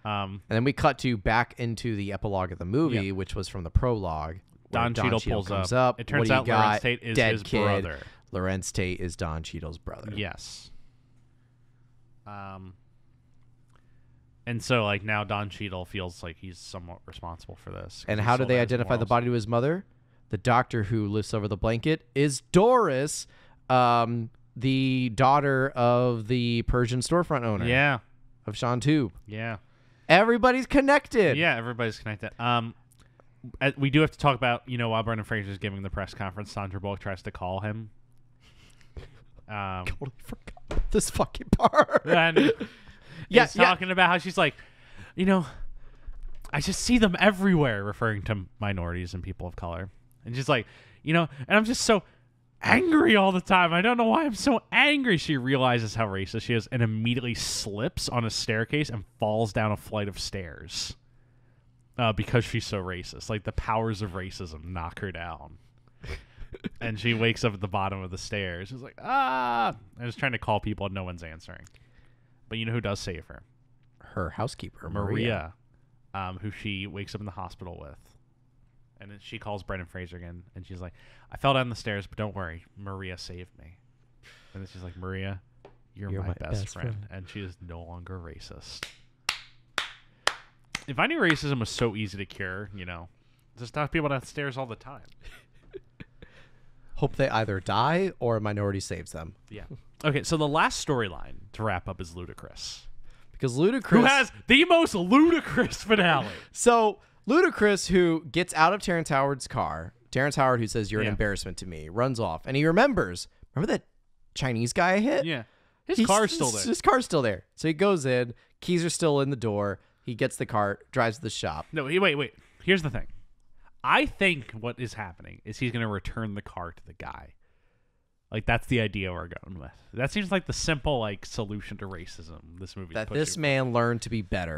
And then we cut to back into the epilogue of the movie, which was from the prologue. Don Cheadle pulls up. It turns out Lawrence Tate is his brother. Lawrence Tate is Don Cheadle's brother. Yes. And so, like, now Don Cheadle feels like he's somewhat responsible for this. And how do they identify the body to his mother? The doctor who lifts over the blanket is Doris, the daughter of the Persian storefront owner. Yeah. Of Sean Tube. Yeah. Everybody's connected. Yeah, everybody's connected. We do have to talk about, while Brendan Fraser's giving the press conference, Sandra Bullock tries to call him. Totally forgot this fucking part. And he's talking about how she's like, I just see them everywhere, referring to minorities and people of color. And she's like, and I'm just so angry all the time. I don't know why I'm so angry. She realizes how racist she is and immediately slips on a staircase and falls down a flight of stairs because she's so racist. Like, the powers of racism knock her down. And she wakes up at the bottom of the stairs. She's like, I was trying to call people and no one's answering. But you know who does save her? Her housekeeper, Maria. Who she wakes up in the hospital with. And then she calls Brendan Fraser again, and she's like, "I fell down the stairs, but don't worry, Maria saved me." And then she's like, "Maria, you're my best friend." And she is no longer racist. If I knew racism was so easy to cure, just knock people down the stairs all the time. Hope they either die or a minority saves them. Yeah. Okay, so the last storyline to wrap up is Ludacris. Because Ludacris... Who has the most ludicrous finale. So... Ludacris, who gets out of Terrence Howard's car, Terrence Howard, who says, "You're an embarrassment to me," runs off. And he remember that Chinese guy I hit? Yeah. His car's still there. His car's still there. So he goes in. Keys are still in the door. He gets the car, drives to the shop. No, wait. Here's the thing. I think what is happening is he's going to return the car to the guy. Like, that's the idea we're going with. That seems like the simple, solution to racism this movie. That this man learned to be better.